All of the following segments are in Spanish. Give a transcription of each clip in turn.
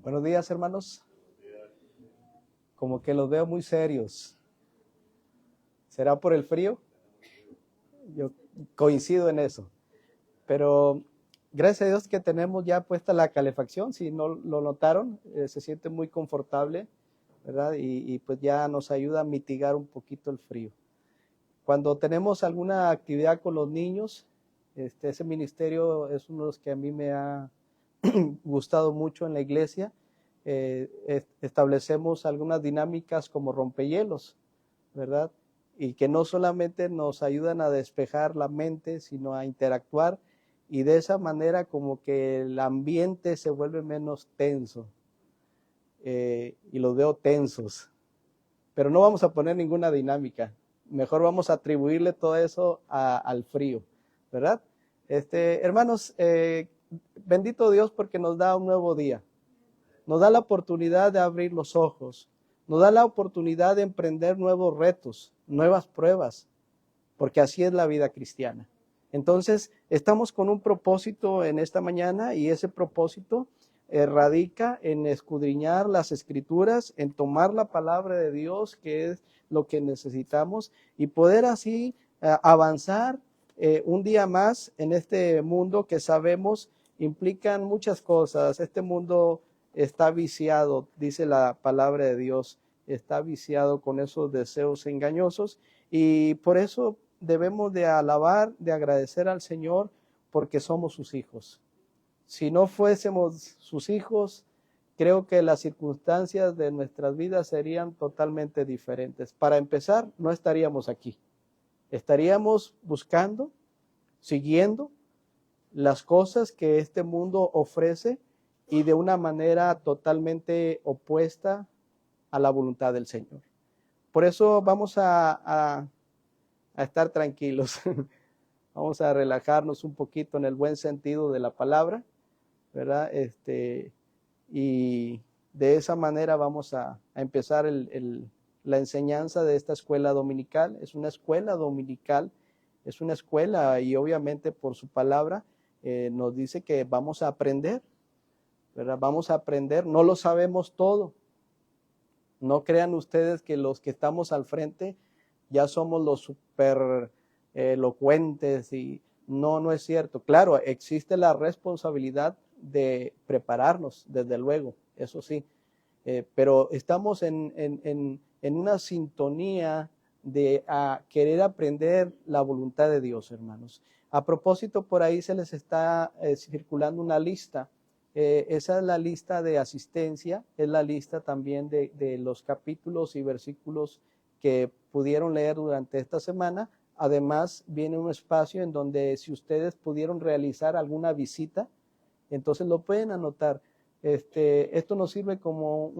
Buenos días, hermanos. Como que los veo muy serios. ¿Será por el frío? Yo coincido en eso. Pero gracias a Dios que tenemos ya puesta la calefacción. Si no lo notaron, se siente muy confortable, ¿verdad? Y pues ya nos ayuda a mitigar un poquito el frío. Cuando tenemos alguna actividad con los niños, ese ministerio es uno de los que a mí me ha gustado mucho en la iglesia. Establecemos algunas dinámicas como rompehielos, ¿verdad? Y que no solamente nos ayudan a despejar la mente, sino a interactuar, y de esa manera como que el ambiente se vuelve menos tenso, y los veo tensos. Pero no vamos a poner ninguna dinámica, mejor vamos a atribuirle todo eso al frío, ¿verdad? Hermanos, bendito Dios porque nos da un nuevo día. Nos da la oportunidad de abrir los ojos, nos da la oportunidad de emprender nuevos retos, nuevas pruebas, porque así es la vida cristiana. Entonces, estamos con un propósito en esta mañana, y ese propósito radica en escudriñar las Escrituras, en tomar la palabra de Dios, que es lo que necesitamos, y poder así avanzar un día más en este mundo que sabemos implican muchas cosas. Este mundo está viciado, dice la palabra de Dios, está viciado con esos deseos engañosos, y por eso debemos de alabar, de agradecer al Señor, porque somos sus hijos. Si no fuésemos sus hijos, creo que las circunstancias de nuestras vidas serían totalmente diferentes. Para empezar, no estaríamos aquí. Estaríamos buscando, siguiendo las cosas que este mundo ofrece, y de una manera totalmente opuesta a la voluntad del Señor. Por eso vamos a estar tranquilos. Vamos a relajarnos un poquito en el buen sentido de la palabra, ¿verdad? Y de esa manera vamos a empezar la enseñanza de esta escuela dominical. Es una escuela dominical, es una escuela, y obviamente por su palabra nos dice que vamos a aprender, ¿verdad? Vamos a aprender, no lo sabemos todo. No crean ustedes que los que estamos al frente ya somos los super elocuentes, y no es cierto. Claro, existe la responsabilidad de prepararnos, desde luego, eso sí, pero estamos en una sintonía de querer aprender la voluntad de Dios, hermanos. A propósito, por ahí se les está circulando una lista. Esa es la lista de asistencia, es la lista también de los capítulos y versículos que pudieron leer durante esta semana. Además, viene un espacio en donde, si ustedes pudieron realizar alguna visita, entonces lo pueden anotar. Esto nos sirve como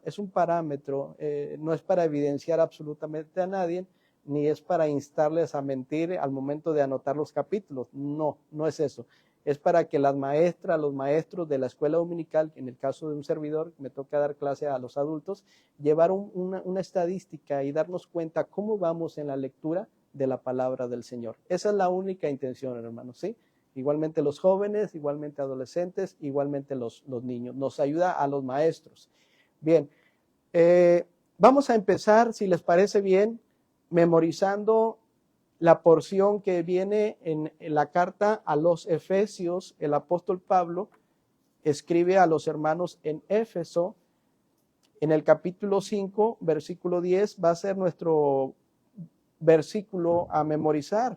es un parámetro, no es para evidenciar absolutamente a nadie, ni es para instarles a mentir al momento de anotar los capítulos. No es eso. Es para que las maestras, los maestros de la escuela dominical, en el caso de un servidor, me toca dar clase a los adultos, llevar una estadística y darnos cuenta cómo vamos en la lectura de la palabra del Señor. Esa es la única intención, hermanos, ¿sí? Igualmente los jóvenes, igualmente adolescentes, igualmente los niños. Nos ayuda a los maestros. Bien, vamos a empezar, si les parece bien, memorizando la porción que viene en la carta a los Efesios. El apóstol Pablo escribe a los hermanos en Éfeso, en el capítulo 5, versículo 10, va a ser nuestro versículo a memorizar,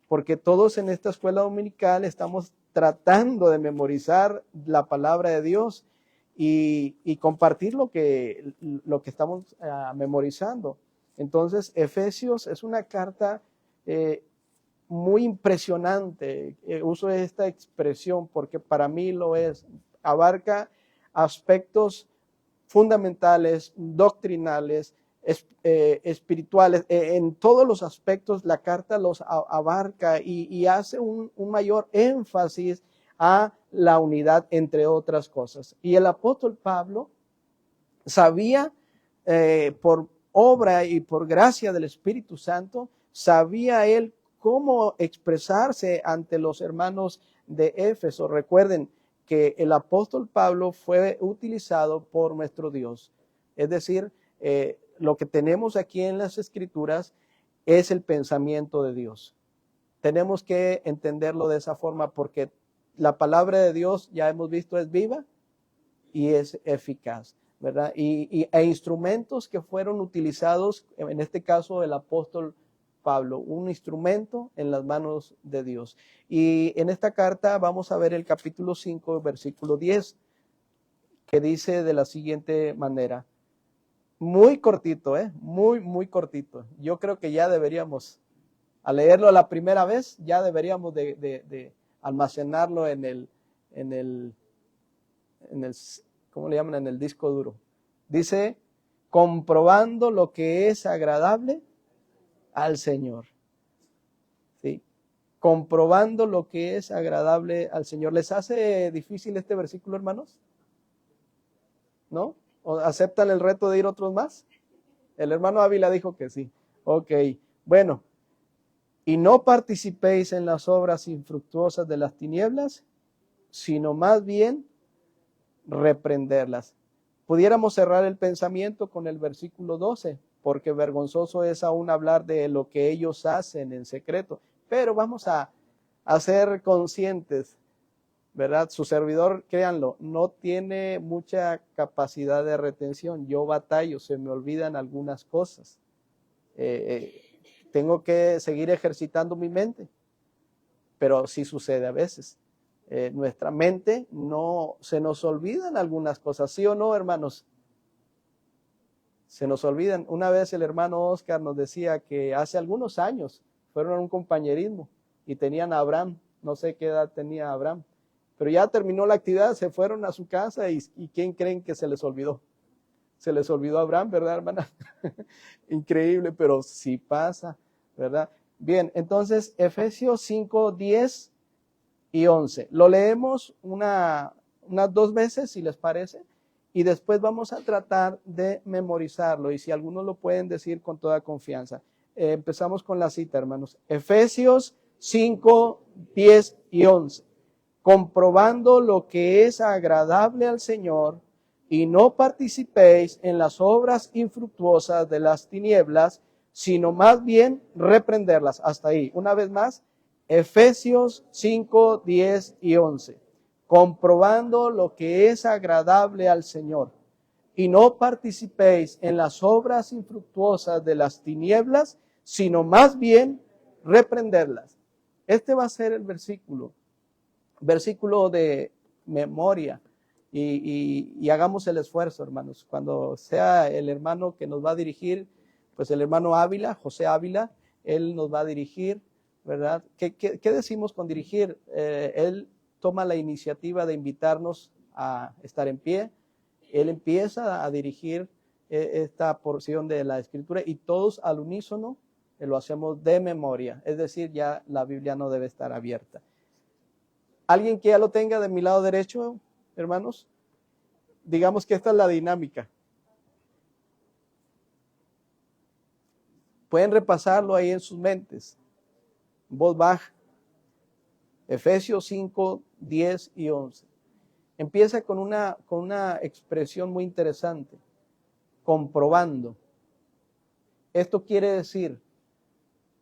porque todos en esta escuela dominical estamos tratando de memorizar la palabra de Dios y compartir lo que estamos memorizando. Entonces, Efesios es una carta muy impresionante. Uso esta expresión porque para mí lo es. Abarca aspectos fundamentales, doctrinales, espirituales, en todos los aspectos la carta los abarca, y hace un mayor énfasis a la unidad, entre otras cosas. Y el apóstol Pablo sabía, por obra y por gracia del Espíritu Santo, sabía él cómo expresarse ante los hermanos de Éfeso. Recuerden que el apóstol Pablo fue utilizado por nuestro Dios. Es decir, lo que tenemos aquí en las Escrituras es el pensamiento de Dios. Tenemos que entenderlo de esa forma porque la palabra de Dios, ya hemos visto, es viva y es eficaz, ¿verdad? E instrumentos que fueron utilizados, en este caso el apóstol Pablo, un instrumento en las manos de Dios. Y en esta carta vamos a ver el capítulo 5, versículo 10, que dice de la siguiente manera, muy cortito, muy cortito. Yo creo que ya deberíamos, al leerlo la primera vez, ya deberíamos de almacenarlo en el, ¿cómo le llaman? En el disco duro. Dice, comprobando lo que es agradable al Señor. ¿Sí? Comprobando lo que es agradable al Señor. ¿Les hace difícil este versículo, hermanos? ¿No? ¿O aceptan el reto de ir otros más? El hermano Ávila dijo que sí. Ok, bueno. Y no participéis en las obras infructuosas de las tinieblas, sino más bien reprenderlas. Pudiéramos cerrar el pensamiento con el versículo 12, porque vergonzoso es aún hablar de lo que ellos hacen en secreto. Pero vamos a ser conscientes, ¿verdad? Su servidor, créanlo, no tiene mucha capacidad de retención. Yo batallo, se me olvidan algunas cosas. Tengo que seguir ejercitando mi mente, pero sí sucede a veces. Nuestra mente no se nos olvidan algunas cosas, ¿sí o no, hermanos? Se nos olvidan. Una vez el hermano Oscar nos decía que hace algunos años fueron a un compañerismo y tenían a Abraham, no sé qué edad tenía Abraham, pero ya terminó la actividad, se fueron a su casa y ¿quién creen que se les olvidó? Se les olvidó a Abraham, ¿verdad, hermana? Increíble, pero sí pasa, ¿verdad? Bien, entonces Efesios 5, 10 y 11. Lo leemos unas 2 veces, si les parece, y después vamos a tratar de memorizarlo, y si algunos lo pueden decir con toda confianza. Empezamos con la cita, hermanos. Efesios 5, 10 y 11. Comprobando lo que es agradable al Señor, y no participéis en las obras infructuosas de las tinieblas, sino más bien reprenderlas. Hasta ahí. Una vez más, Efesios 5, 10 y 11. Comprobando lo que es agradable al Señor, y no participéis en las obras infructuosas de las tinieblas, sino más bien reprenderlas. Este va a ser el versículo de memoria. Y hagamos el esfuerzo, hermanos. Cuando sea el hermano que nos va a dirigir, pues el hermano Ávila, José Ávila, él nos va a dirigir, ¿verdad? ¿Qué decimos con dirigir? Él toma la iniciativa de invitarnos a estar en pie. Él empieza a dirigir esta porción de la Escritura y todos al unísono lo hacemos de memoria. Es decir, ya la Biblia no debe estar abierta. ¿Alguien que ya lo tenga de mi lado derecho, hermanos? Digamos que esta es la dinámica. Pueden repasarlo ahí en sus mentes. Voz baja. Efesios 5, 10 y 11. Empieza con una expresión muy interesante. Comprobando. Esto quiere decir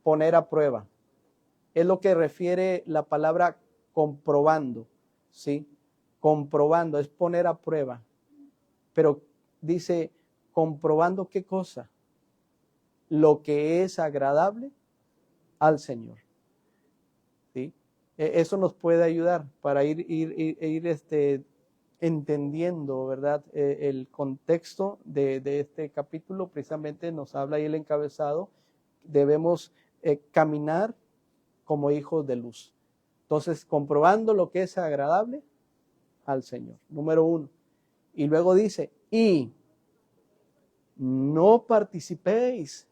poner a prueba. Es lo que refiere la palabra comprobando, ¿sí? Comprobando, es poner a prueba. Pero dice, comprobando ¿qué cosa? Lo que es agradable al Señor. ¿Sí? Eso nos puede ayudar para ir entendiendo, ¿verdad? El contexto de este capítulo precisamente nos habla ahí el encabezado. Debemos caminar como hijos de luz. Entonces, comprobando lo que es agradable al Señor. Número 1. Y luego dice, y no participéis.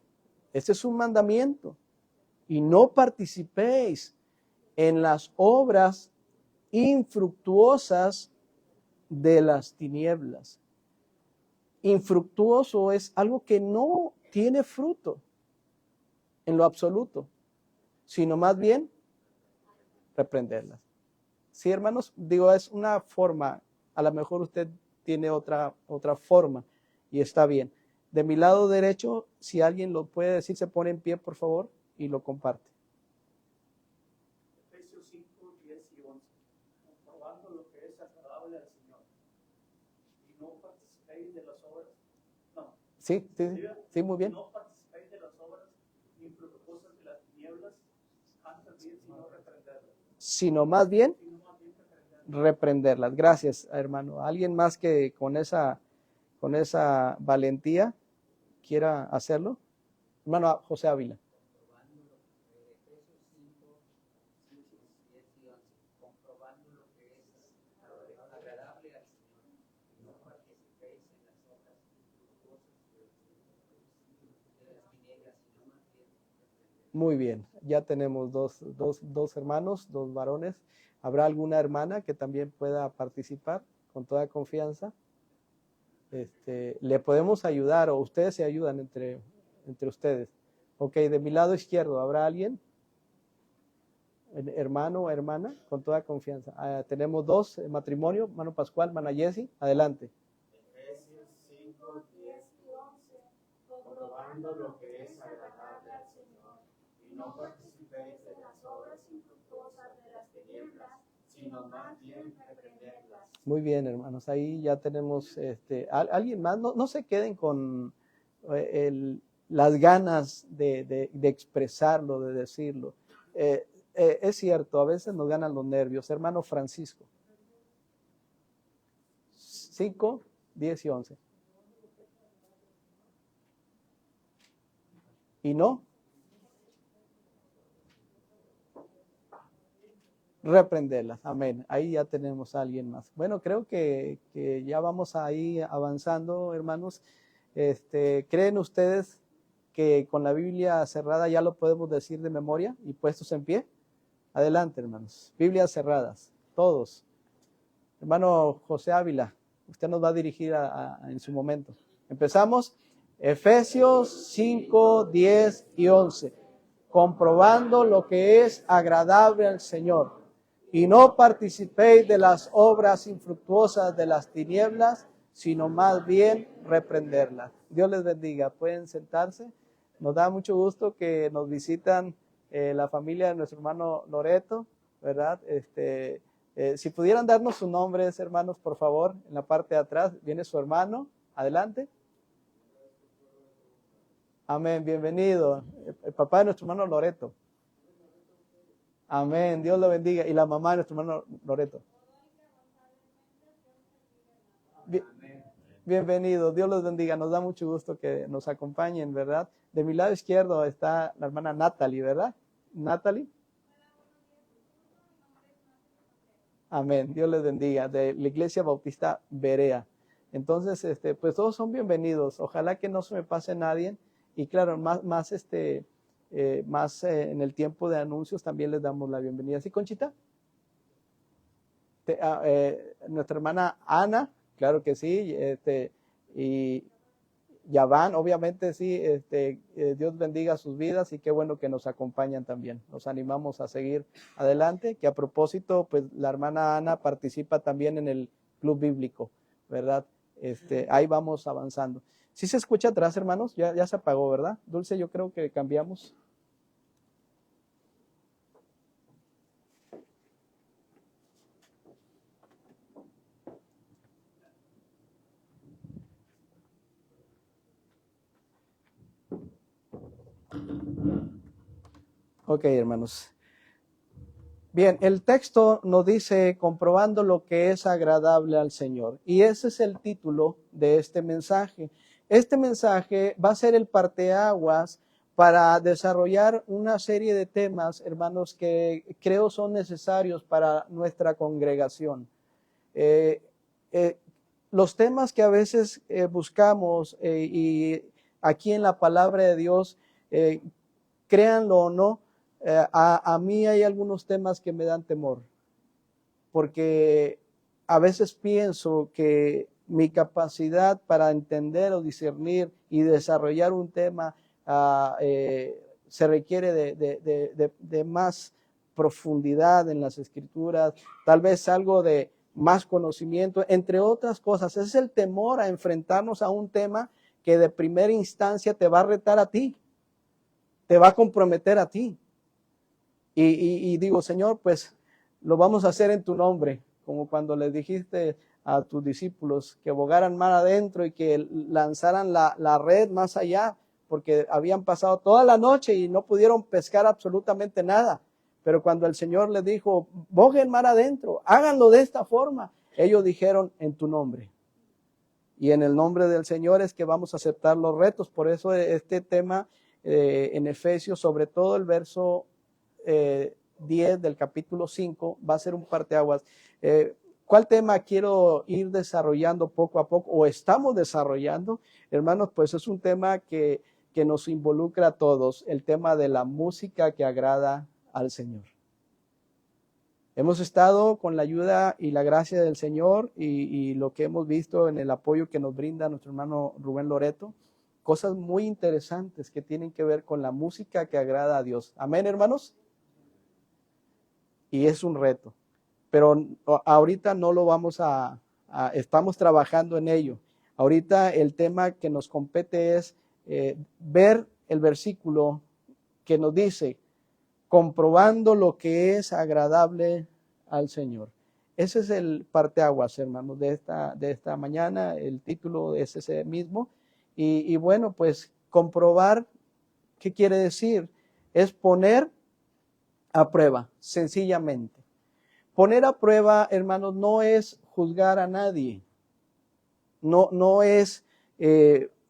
Este es un mandamiento. Y no participéis en las obras infructuosas de las tinieblas. Infructuoso es algo que no tiene fruto en lo absoluto, sino más bien reprenderlas. Sí, hermanos, digo, es una forma, a lo mejor usted tiene otra forma y está bien. De mi lado derecho, si alguien lo puede decir, se pone en pie, por favor, y lo comparte. Efesios 5, 10 y 11. Comprobando lo que es agradable al Señor. Y no participéis de las obras. No. Sí, muy bien. No participéis de las obras infructuosas de las tinieblas, antes bien sino reprenderlas. Sino más bien reprenderlas. Gracias, hermano. ¿Alguien más que con esa valentía quiera hacerlo? Hermano José Ávila. Comprobando lo que es agradable al Señor, y no participéis en las obras infructuosas de las tinieblas, sino más bien reprenderlas. Muy bien, ya tenemos dos hermanos, dos varones. ¿Habrá alguna hermana que también pueda participar con toda confianza? Le podemos ayudar o ustedes se ayudan entre ustedes. Ok, de mi lado izquierdo, ¿habrá alguien? Hermano o hermana, con toda confianza. Tenemos dos, matrimonio, hermano Pascual, hermana Jessie, adelante. Efesios 5, 10 y 11, comprobando lo que es agradable al Señor, y no participéis de las obras infructuosas de las tinieblas, sino más bien reprenderlas. Muy bien, hermanos, ahí ya tenemos, alguien más, no se queden con las ganas de expresarlo, de decirlo. Es cierto, a veces nos ganan los nervios. Hermano Francisco. 5, 10 y 11. ¿Y no? Reprenderlas. Amén. Ahí ya tenemos a alguien más. Bueno, creo que ya vamos ahí avanzando, hermanos. ¿Creen ustedes que con la Biblia cerrada ya lo podemos decir de memoria y puestos en pie? Adelante, hermanos. Biblias cerradas, todos. Hermano José Ávila, usted nos va a dirigir en su momento. Empezamos. Efesios 5, 10 y 11. Comprobando lo que es agradable al Señor. Y no participéis de las obras infructuosas de las tinieblas, sino más bien reprenderlas. Dios les bendiga. Pueden sentarse. Nos da mucho gusto que nos visitan la familia de nuestro hermano Loreto, ¿verdad? Si pudieran darnos sus nombres, hermanos, por favor, en la parte de atrás viene su hermano. Adelante. Amén, bienvenido. El papá de nuestro hermano Loreto. Amén, Dios lo bendiga. Y la mamá de nuestro hermano Loreto. Bienvenido, Dios los bendiga. Nos da mucho gusto que nos acompañen, ¿verdad? De mi lado izquierdo está la hermana Natalie, ¿verdad? Natalie. Amén, Dios les bendiga. De la Iglesia Bautista Berea. Entonces, pues todos son bienvenidos. Ojalá que no se me pase nadie. Y claro, más en el tiempo de anuncios también les damos la bienvenida. ¿Sí, Conchita? Nuestra hermana Ana, claro que sí, y Yaván, obviamente sí, Dios bendiga sus vidas y qué bueno que nos acompañan también. Nos animamos a seguir adelante, que a propósito, pues la hermana Ana participa también en el club bíblico, ¿verdad? Ahí vamos avanzando. ¿Sí se escucha atrás, hermanos? Ya se apagó, ¿verdad? Dulce, yo creo que cambiamos. Ok, hermanos. Bien, el texto nos dice comprobando lo que es agradable al Señor. Y ese es el título de este mensaje. Este mensaje va a ser el parteaguas para desarrollar una serie de temas, hermanos, que creo son necesarios para nuestra congregación. Los temas que a veces buscamos y aquí en la palabra de Dios, créanlo o no, a mí hay algunos temas que me dan temor, porque a veces pienso que mi capacidad para entender o discernir y desarrollar un tema se requiere de más profundidad en las Escrituras, tal vez algo de más conocimiento, entre otras cosas. Ese es el temor a enfrentarnos a un tema que de primera instancia te va a retar a ti, te va a comprometer a ti. Y digo, Señor, pues lo vamos a hacer en tu nombre, como cuando les dijiste a tus discípulos que bogaran mar adentro y que lanzaran la red más allá, porque habían pasado toda la noche y no pudieron pescar absolutamente nada. Pero cuando el Señor les dijo, boguen mar adentro, háganlo de esta forma, ellos dijeron, en tu nombre. Y en el nombre del Señor es que vamos a aceptar los retos. Por eso este tema en Efesios, sobre todo el verso 10 del capítulo 5, va a ser un parteaguas. ¿Cuál tema quiero ir desarrollando poco a poco o estamos desarrollando? Hermanos, pues es un tema que nos involucra a todos, el tema de la música que agrada al Señor. Hemos estado con la ayuda y la gracia del Señor y lo que hemos visto en el apoyo que nos brinda nuestro hermano Rubén Loreto, cosas muy interesantes que tienen que ver con la música que agrada a Dios. Amén, hermanos. Y es un reto, pero ahorita no lo vamos estamos trabajando en ello. Ahorita el tema que nos compete es ver el versículo que nos dice, comprobando lo que es agradable al Señor. Ese es el parteaguas, hermanos, de esta mañana. El título es ese mismo. Y bueno, pues comprobar, ¿qué quiere decir? Es poner a prueba, sencillamente. Poner a prueba, hermanos, no es juzgar a nadie. No es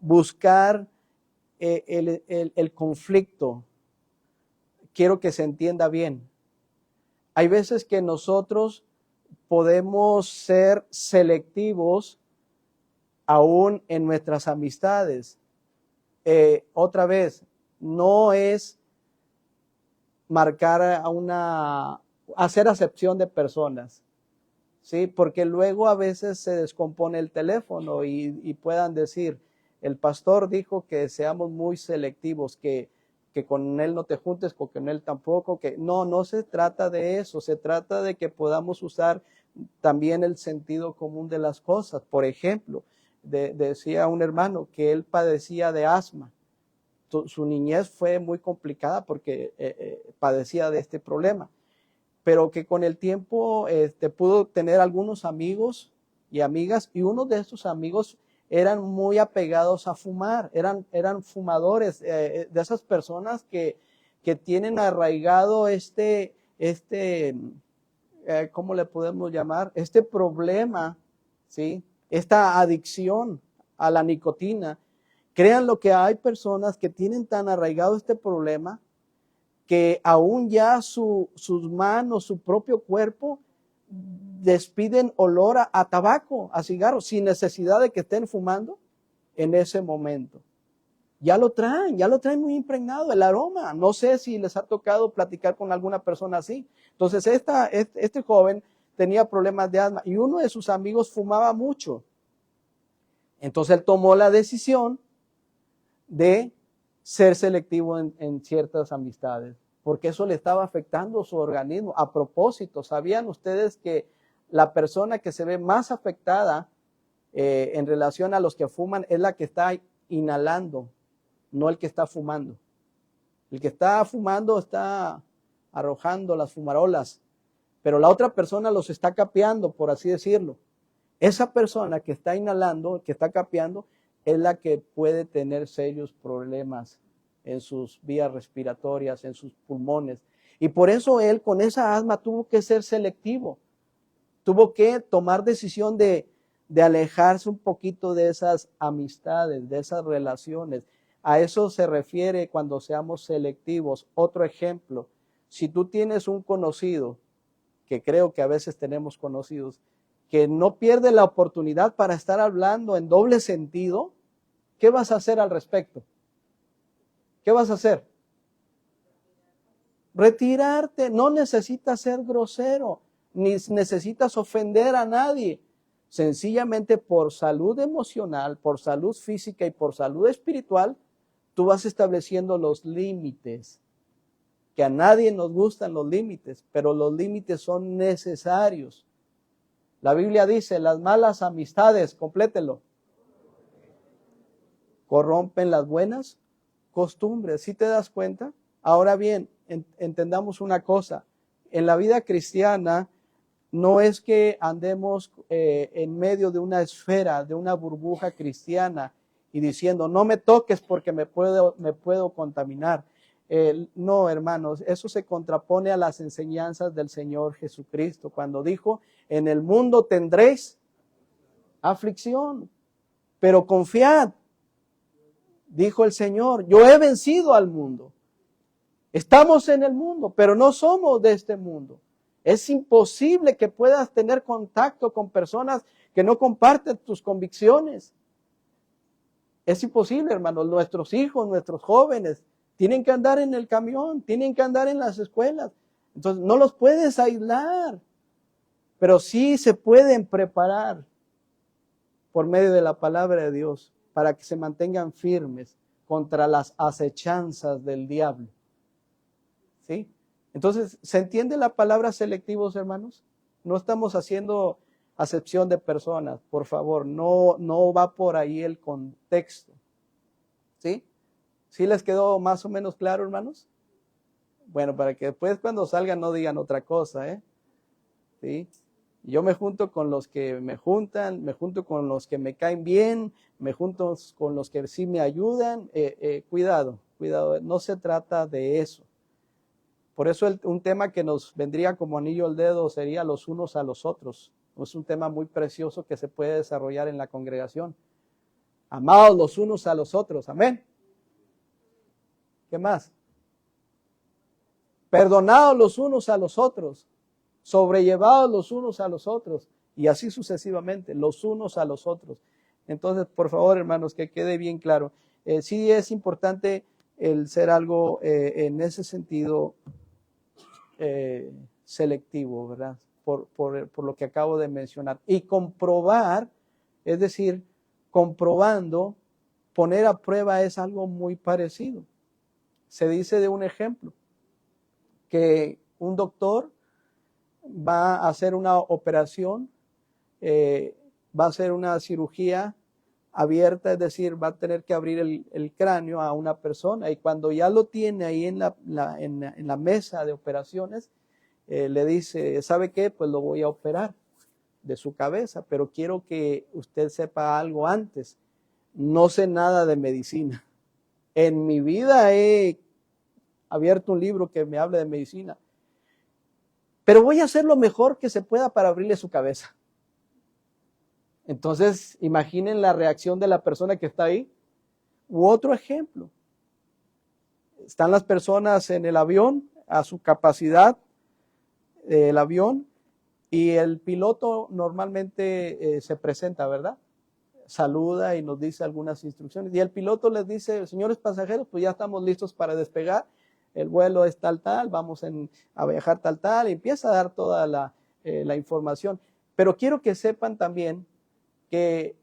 buscar el conflicto. Quiero que se entienda bien. Hay veces que nosotros podemos ser selectivos aún en nuestras amistades. Otra vez, no es marcar hacer acepción de personas, ¿sí? Porque luego a veces se descompone el teléfono y puedan decir, el pastor dijo que seamos muy selectivos, que con él no te juntes, con él tampoco, que no se trata de eso, se trata de que podamos usar también el sentido común de las cosas. Por ejemplo, decía un hermano que él padecía de asma. Su niñez fue muy complicada porque padecía de este problema, pero que con el tiempo pudo tener algunos amigos y amigas, y uno de estos amigos eran muy apegados a fumar, eran fumadores, de esas personas que tienen arraigado ¿cómo le podemos llamar? Este problema, ¿sí? Esta adicción a la nicotina. Créanlo que hay personas que tienen tan arraigado este problema que aún ya sus manos, su propio cuerpo, despiden olor a tabaco, a cigarro, sin necesidad de que estén fumando en ese momento. Ya lo traen muy impregnado el aroma. No sé si les ha tocado platicar con alguna persona así. Entonces este joven tenía problemas de asma y uno de sus amigos fumaba mucho. Entonces él tomó la decisión de ser selectivo en ciertas amistades, porque eso le estaba afectando su organismo. A propósito, ¿sabían ustedes que la persona que se ve más afectada en relación a los que fuman es la que está inhalando, no el que está fumando? El que está fumando está arrojando las fumarolas, pero la otra persona los está capeando, por así decirlo. Esa persona que está inhalando, que está capeando, es la que puede tener serios problemas en sus vías respiratorias, en sus pulmones. Y por eso él con esa asma tuvo que ser selectivo. Tuvo que tomar decisión de alejarse un poquito de esas amistades, de esas relaciones. A eso se refiere cuando seamos selectivos. Otro ejemplo, si tú tienes un conocido, que creo que a veces tenemos conocidos, que no pierde la oportunidad para estar hablando en doble sentido, ¿qué vas a hacer al respecto? ¿Qué vas a hacer? Retirarte. No necesitas ser grosero, ni necesitas ofender a nadie. Sencillamente por salud emocional, por salud física y por salud espiritual, tú vas estableciendo los límites. que a nadie nos gustan los límites, pero los límites son necesarios. La Biblia dice, las malas amistades, complételo, corrompen las buenas costumbres. ¿Sí te das cuenta? Ahora bien, entendamos una cosa. En la vida cristiana no es que andemos en medio de una esfera, de una burbuja cristiana y diciendo, no me toques porque me puedo contaminar. No, hermanos, eso se contrapone a las enseñanzas del Señor Jesucristo, cuando dijo, en el mundo tendréis aflicción, pero confiad, dijo el Señor, yo he vencido al mundo. Estamos en el mundo, pero no somos de este mundo. Es imposible que puedas tener contacto con personas que no comparten tus convicciones. Es imposible, hermanos. Nuestros hijos, nuestros jóvenes, tienen que andar en el camión, tienen que andar en las escuelas. Entonces, no los puedes aislar, pero sí se pueden preparar por medio de la palabra de Dios para que se mantengan firmes contra las acechanzas del diablo. ¿Sí? Entonces, ¿se entiende la palabra selectivos, hermanos? No estamos haciendo acepción de personas, por favor, no va por ahí el contexto. ¿Sí? ¿Sí les quedó más o menos claro, hermanos? Bueno, para que después cuando salgan no digan otra cosa, ¿eh? ¿Sí? Yo me junto con los que me juntan, me junto con los que me caen bien, me junto con los que sí me ayudan. Cuidado, no se trata de eso. Por eso un tema que nos vendría como anillo al dedo sería los unos a los otros. Es un tema muy precioso que se puede desarrollar en la congregación. Amados los unos a los otros, amén. ¿Qué más? Perdonados los unos a los otros, sobrellevados los unos a los otros, y así sucesivamente, los unos a los otros. Entonces, por favor, hermanos, que quede bien claro. Sí es importante el ser algo en ese sentido selectivo, ¿verdad? Por lo que acabo de mencionar. Y comprobar, es decir, comprobando, poner a prueba es algo muy parecido. Se dice de un ejemplo, que un doctor va a hacer una operación, va a hacer una cirugía abierta, es decir, va a tener que abrir el cráneo a una persona, y cuando ya lo tiene ahí en la mesa de operaciones, le dice, ¿sabe qué? Pues lo voy a operar de su cabeza, pero quiero que usted sepa algo antes. No sé nada de medicina. En mi vida he abierto un libro que me hable de medicina, pero voy a hacer lo mejor que se pueda para abrirle su cabeza. Entonces, imaginen la reacción de la persona que está ahí. U otro ejemplo. Están las personas en el avión, a su capacidad del avión, y el piloto normalmente se presenta, ¿verdad? Saluda y nos dice algunas instrucciones. Y el piloto les dice, señores pasajeros, pues ya estamos listos para despegar. El vuelo es tal, vamos a viajar tal, y empieza a dar toda la información. Pero quiero que sepan también que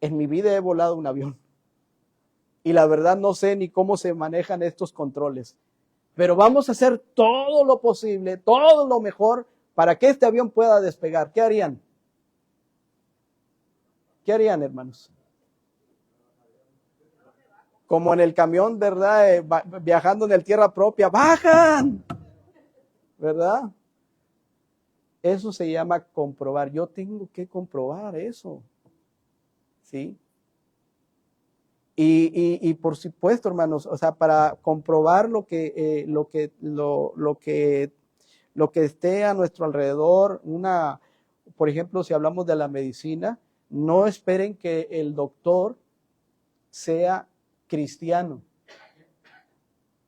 en mi vida he volado un avión y la verdad no sé ni cómo se manejan estos controles, pero vamos a hacer todo lo posible, todo lo mejor para que este avión pueda despegar. ¿Qué harían? ¿Qué harían, hermanos? Como en el camión, ¿verdad? Viajando en el tierra propia, ¡bajan! ¿Verdad? Eso se llama comprobar. Yo tengo que comprobar eso. ¿Sí? Y por supuesto, hermanos, o sea, para comprobar lo que esté a nuestro alrededor, por ejemplo, si hablamos de la medicina, no esperen que el doctor sea cristiano,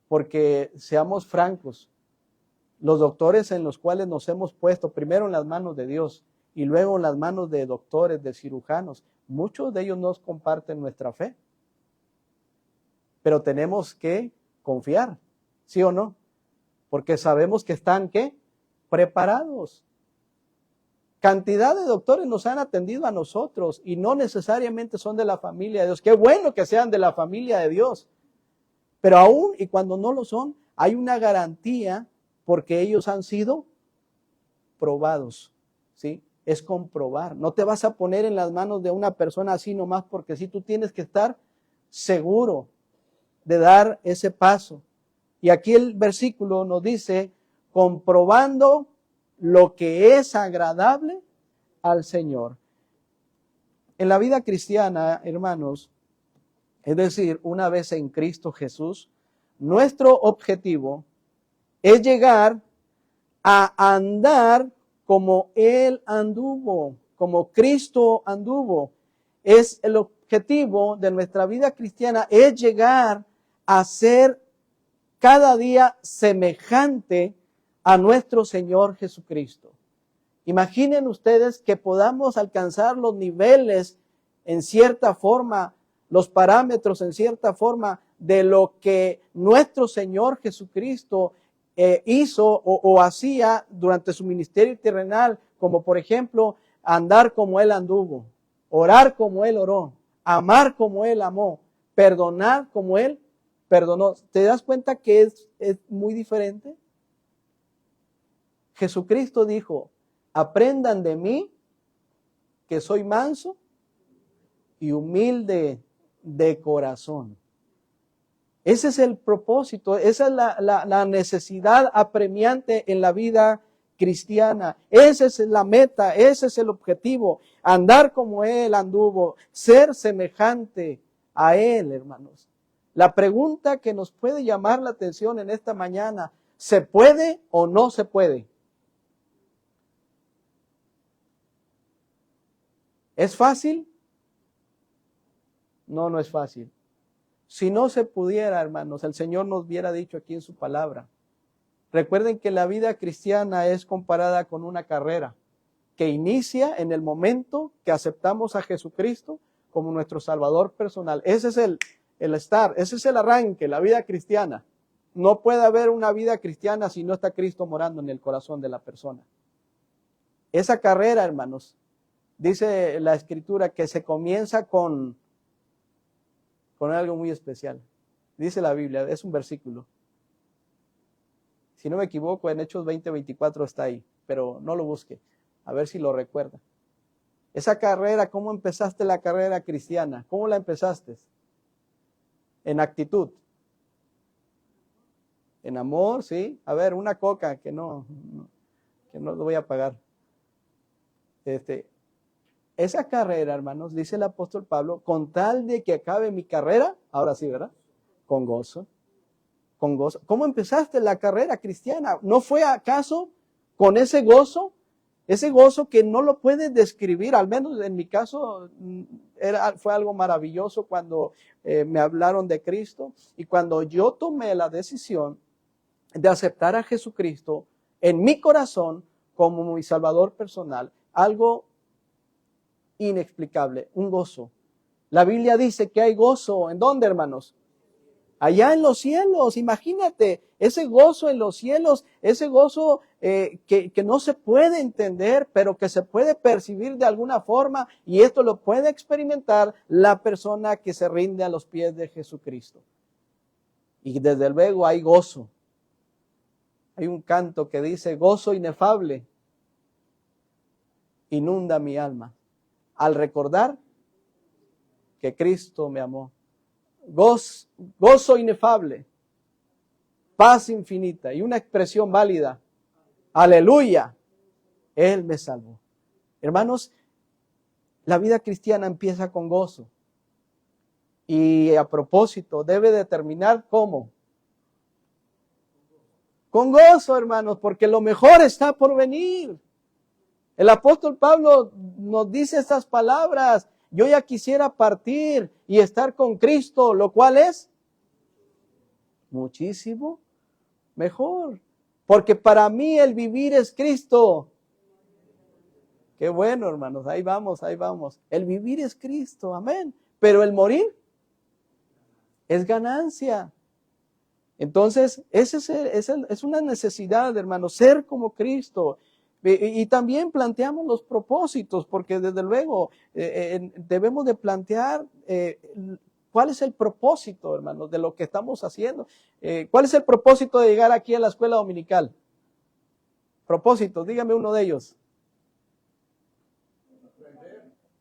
porque seamos francos, los doctores en los cuales nos hemos puesto, primero en las manos de Dios y luego en las manos de doctores, de cirujanos, muchos de ellos no comparten nuestra fe. Pero tenemos que confiar, ¿sí o no? Porque sabemos que están, ¿qué? Preparados. Cantidad de doctores nos han atendido a nosotros y no necesariamente son de la familia de Dios. Qué bueno que sean de la familia de Dios. Pero aún y cuando no lo son, hay una garantía porque ellos han sido probados, ¿sí? Es comprobar. No te vas a poner en las manos de una persona así nomás porque sí, tú tienes que estar seguro de dar ese paso. Y aquí el versículo nos dice, comprobando lo que es agradable al Señor. En la vida cristiana, hermanos, es decir, una vez en Cristo Jesús, nuestro objetivo es llegar a andar como Él anduvo, como Cristo anduvo. Es el objetivo de nuestra vida cristiana, es llegar a ser cada día semejante a nuestro Señor Jesucristo. Imaginen ustedes que podamos alcanzar los niveles en cierta forma, los parámetros en cierta forma de lo que nuestro Señor Jesucristo hizo o hacía durante su ministerio terrenal, como por ejemplo andar como Él anduvo, orar como Él oró, amar como Él amó, perdonar como Él perdonó. ¿Te das cuenta que es muy diferente? Jesucristo dijo, aprendan de mí que soy manso y humilde de corazón. Ese es el propósito, esa es la necesidad apremiante en la vida cristiana. Esa es la meta, ese es el objetivo. Andar como Él anduvo, ser semejante a Él, hermanos. La pregunta que nos puede llamar la atención en esta mañana, ¿se puede o no se puede? ¿Es fácil? No, no es fácil. Si no se pudiera, hermanos, el Señor nos hubiera dicho aquí en su palabra. Recuerden que la vida cristiana es comparada con una carrera que inicia en el momento que aceptamos a Jesucristo como nuestro Salvador personal. Ese es el estar, ese es el arranque, la vida cristiana. No puede haber una vida cristiana si no está Cristo morando en el corazón de la persona. Esa carrera, hermanos, dice la Escritura que se comienza con algo muy especial. Dice la Biblia, es un versículo. Si no me equivoco, en Hechos 20:24 está ahí, pero no lo busque, a ver si lo recuerda. Esa carrera, ¿cómo empezaste la carrera cristiana? ¿Cómo la empezaste? En actitud. En amor, sí. A ver, una coca que no lo voy a pagar. Esa carrera, hermanos, dice el apóstol Pablo, con tal de que acabe mi carrera, ahora sí, ¿verdad? Con gozo. Con gozo. ¿Cómo empezaste la carrera cristiana? ¿No fue acaso con ese gozo? Ese gozo que no lo puedes describir, al menos en mi caso fue algo maravilloso cuando me hablaron de Cristo y cuando yo tomé la decisión de aceptar a Jesucristo en mi corazón como mi Salvador personal, algo inexplicable, un gozo. La Biblia dice que hay gozo, ¿en dónde, hermanos? Allá en los cielos, imagínate, ese gozo en los cielos, ese gozo que no se puede entender, pero que se puede percibir de alguna forma, y esto lo puede experimentar la persona que se rinde a los pies de Jesucristo. Y desde luego hay gozo. Hay un canto que dice, gozo inefable inunda mi alma al recordar que Cristo me amó. Gozo inefable, paz infinita y una expresión válida. Aleluya, Él me salvó. Hermanos, la vida cristiana empieza con gozo. Y a propósito, debe de terminar ¿cómo? Con gozo, hermanos, porque lo mejor está por venir. El apóstol Pablo nos dice estas palabras: yo ya quisiera partir y estar con Cristo, lo cual es muchísimo mejor. Porque para mí el vivir es Cristo. Qué bueno, hermanos, ahí vamos, ahí vamos. El vivir es Cristo, amén. Pero el morir es ganancia. Entonces, es una necesidad, hermanos, ser como Cristo. Y también planteamos los propósitos, porque desde luego debemos de plantear ¿Cuál es el propósito, hermanos, de lo que estamos haciendo? ¿Cuál es el propósito de llegar aquí a la escuela dominical? Propósito, dígame uno de ellos.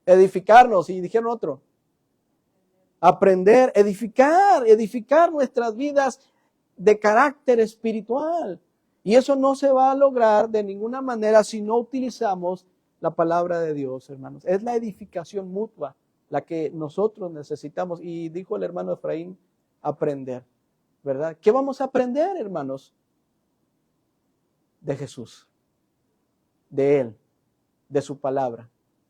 Edificarnos, y dijeron otro. Aprender, edificar nuestras vidas de carácter espiritual. Y eso no se va a lograr de ninguna manera si no utilizamos la palabra de Dios, hermanos. Es la edificación mutua la que nosotros necesitamos. Y dijo el hermano Efraín, aprender, ¿verdad? ¿Qué vamos a aprender, hermanos? De Jesús, de Él, de su palabra.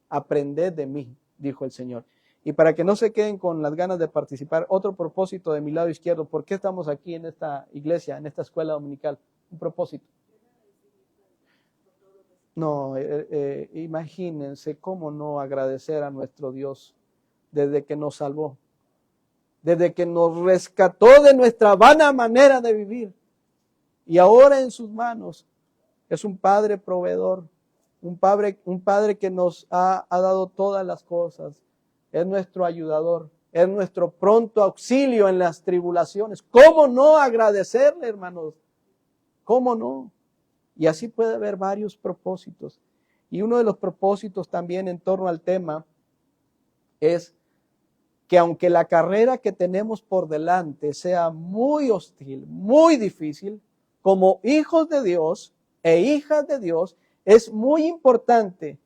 Aprended de mí, dijo el Señor. Y para que no se queden con las ganas de participar, otro propósito de mi lado izquierdo. ¿Por qué estamos aquí en esta iglesia, en esta escuela dominical? Un propósito. No, imagínense cómo no agradecer a nuestro Dios desde que nos salvó, desde que nos rescató de nuestra vana manera de vivir. Y ahora en sus manos es un Padre proveedor, un padre que nos ha dado todas las cosas. Es nuestro ayudador, es nuestro pronto auxilio en las tribulaciones. ¿Cómo no agradecerle, hermanos? ¿Cómo no? Y así puede haber varios propósitos. Y uno de los propósitos también en torno al tema es que aunque la carrera que tenemos por delante sea muy hostil, muy difícil, como hijos de Dios e hijas de Dios, es muy importante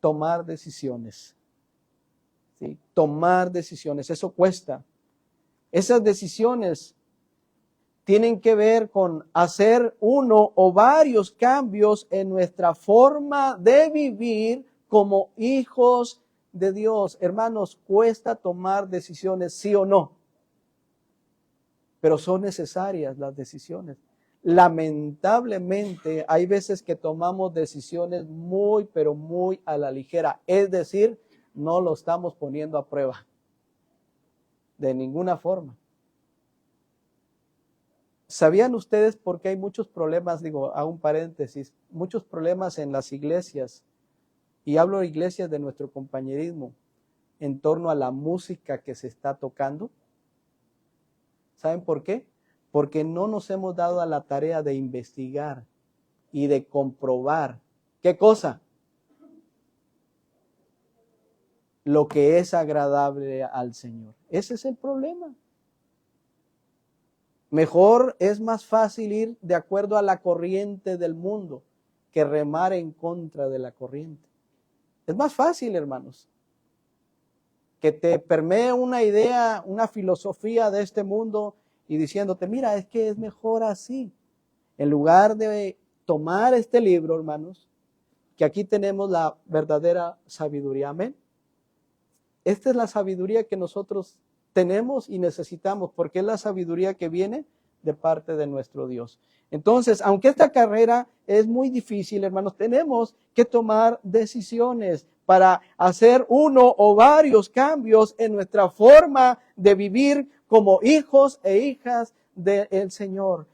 tomar decisiones. ¿Sí? Tomar decisiones, eso cuesta. Esas decisiones tienen que ver con hacer uno o varios cambios en nuestra forma de vivir como hijos de Dios. Hermanos, cuesta tomar decisiones, sí o no, pero son necesarias las decisiones. Lamentablemente, hay veces que tomamos decisiones muy, pero muy a la ligera. Es decir, no lo estamos poniendo a prueba. De ninguna forma. ¿Sabían ustedes por qué hay muchos problemas? Digo, hago un paréntesis, muchos problemas en las iglesias, y hablo de iglesias de nuestro compañerismo, en torno a la música que se está tocando. ¿Saben por qué? Porque no nos hemos dado a la tarea de investigar y de comprobar. ¿Qué cosa? Lo que es agradable al Señor. Ese es el problema. Mejor, es más fácil ir de acuerdo a la corriente del mundo que remar en contra de la corriente. Es más fácil, hermanos, que te permee una idea, una filosofía de este mundo y diciéndote, mira, es que es mejor así. En lugar de tomar este libro, hermanos, que aquí tenemos la verdadera sabiduría. Amén. Esta es la sabiduría que nosotros tenemos y necesitamos, porque es la sabiduría que viene de parte de nuestro Dios. Entonces, aunque esta carrera es muy difícil, hermanos, tenemos que tomar decisiones para hacer uno o varios cambios en nuestra forma de vivir como hijos e hijas del Señor.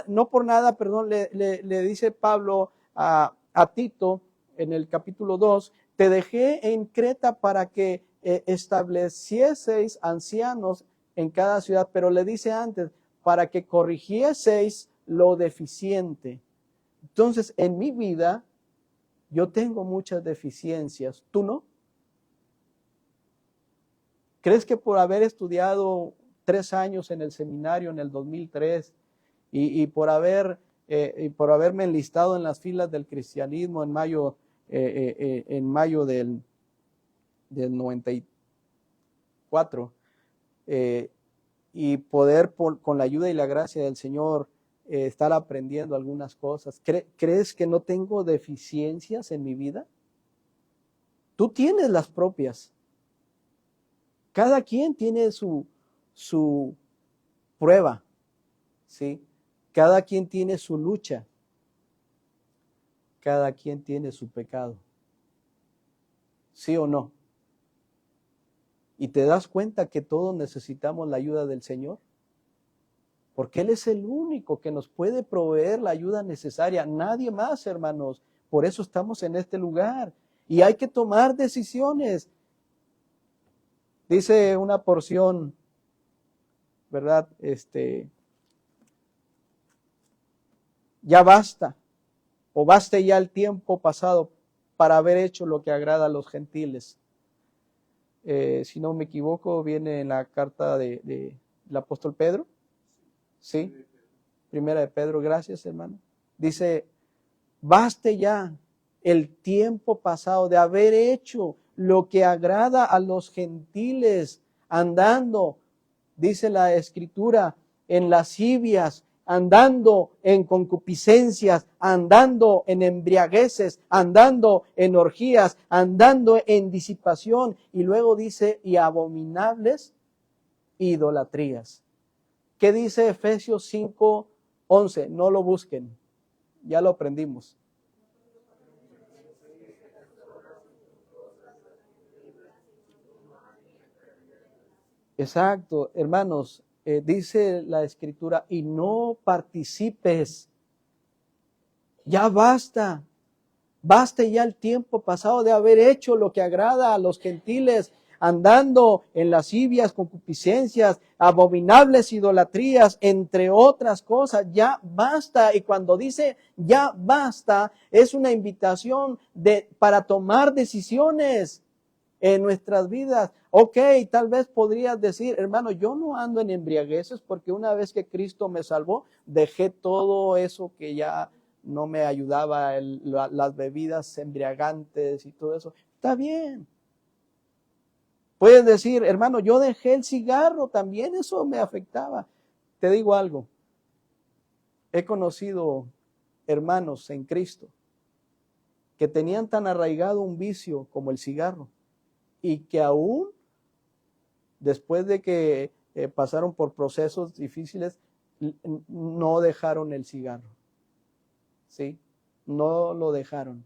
No por nada, le dice Pablo a Tito en el capítulo 2, te dejé en Creta para que establecieseis ancianos en cada ciudad, pero le dice antes, para que corrigieseis lo deficiente. Entonces, en mi vida, yo tengo muchas deficiencias. ¿Tú no? ¿Crees que por haber estudiado 3 años en el seminario en el 2003 y por haberme enlistado en las filas del cristianismo en mayo del 94 y poder con la ayuda y la gracia del Señor estar aprendiendo algunas cosas? ¿Crees que no tengo deficiencias en mi vida? Tú tienes las propias. Cada quien tiene su prueba, ¿sí? Cada quien tiene su lucha. Cada quien tiene su pecado. ¿Sí o no? ¿Y te das cuenta que todos necesitamos la ayuda del Señor? Porque Él es el único que nos puede proveer la ayuda necesaria. Nadie más, hermanos. Por eso estamos en este lugar. Y hay que tomar decisiones. Dice una porción, ¿verdad? Ya basta, o baste ya el tiempo pasado para haber hecho lo que agrada a los gentiles. Si no me equivoco, viene en la carta del apóstol Pedro. Sí, primera de Pedro, gracias hermano. Dice, baste ya el tiempo pasado de haber hecho lo que agrada a los gentiles, andando, dice la Escritura, en lascivias, andando en concupiscencias, andando en embriagueces, andando en orgías, andando en disipación. Y luego dice, y abominables idolatrías. ¿Qué dice Efesios 5:11? No lo busquen, ya lo aprendimos. Exacto, hermanos, dice la Escritura, y no participes. Ya basta. Baste ya el tiempo pasado de haber hecho lo que agrada a los gentiles, andando en lascivias, concupiscencias, abominables idolatrías, entre otras cosas. Ya basta. Y cuando dice ya basta, es una invitación para tomar decisiones en nuestras vidas. Ok, tal vez podrías decir, hermano, yo no ando en embriagueces porque una vez que Cristo me salvó, dejé todo eso que ya no me ayudaba, las bebidas embriagantes y todo eso. Está bien. Puedes decir, hermano, yo dejé el cigarro, también eso me afectaba. Te digo algo, he conocido hermanos en Cristo que tenían tan arraigado un vicio como el cigarro y que aún después de que pasaron por procesos difíciles, no dejaron el cigarro. ¿Sí? No lo dejaron.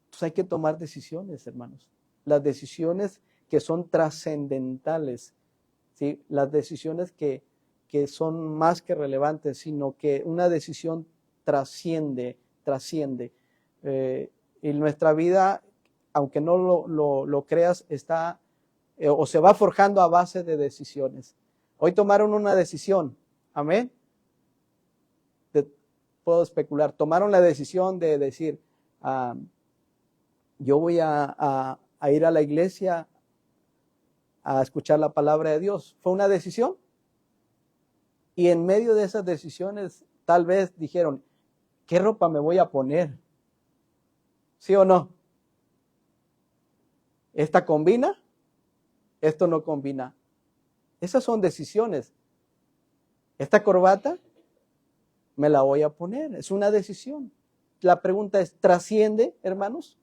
Entonces hay que tomar decisiones, hermanos. Las decisiones que son trascendentales, ¿sí? Las decisiones que son más que relevantes, sino que una decisión trasciende. Y nuestra vida, aunque no lo creas, está o se va forjando a base de decisiones. Hoy tomaron una decisión, amén. Puedo especular, tomaron la decisión de decir, yo voy a ir a la iglesia a escuchar la palabra de Dios. Fue una decisión. Y en medio de esas decisiones, tal vez dijeron, ¿qué ropa me voy a poner? ¿Sí o no? ¿Esta combina? Esto no combina. Esas son decisiones. ¿Esta corbata? Me la voy a poner. Es una decisión. La pregunta es, ¿trasciende, hermanos?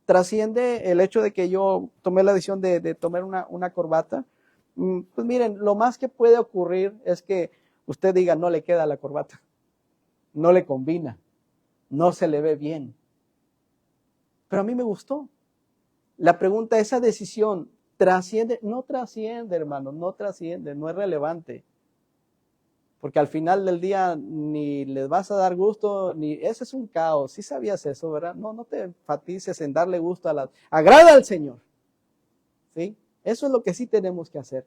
¿Trasciende el hecho de que yo tomé la decisión de tomar una corbata? Pues miren, lo más que puede ocurrir es que usted diga, no le queda la corbata. No le combina. No se le ve bien. Pero a mí me gustó. La pregunta, ¿esa decisión trasciende? No trasciende, hermanos, no trasciende, no es relevante. Porque al final del día ni les vas a dar gusto, ni ese es un caos. Sí sabías eso, ¿verdad? No te enfatices en darle gusto agrada al Señor. ¿Sí? Eso es lo que sí tenemos que hacer.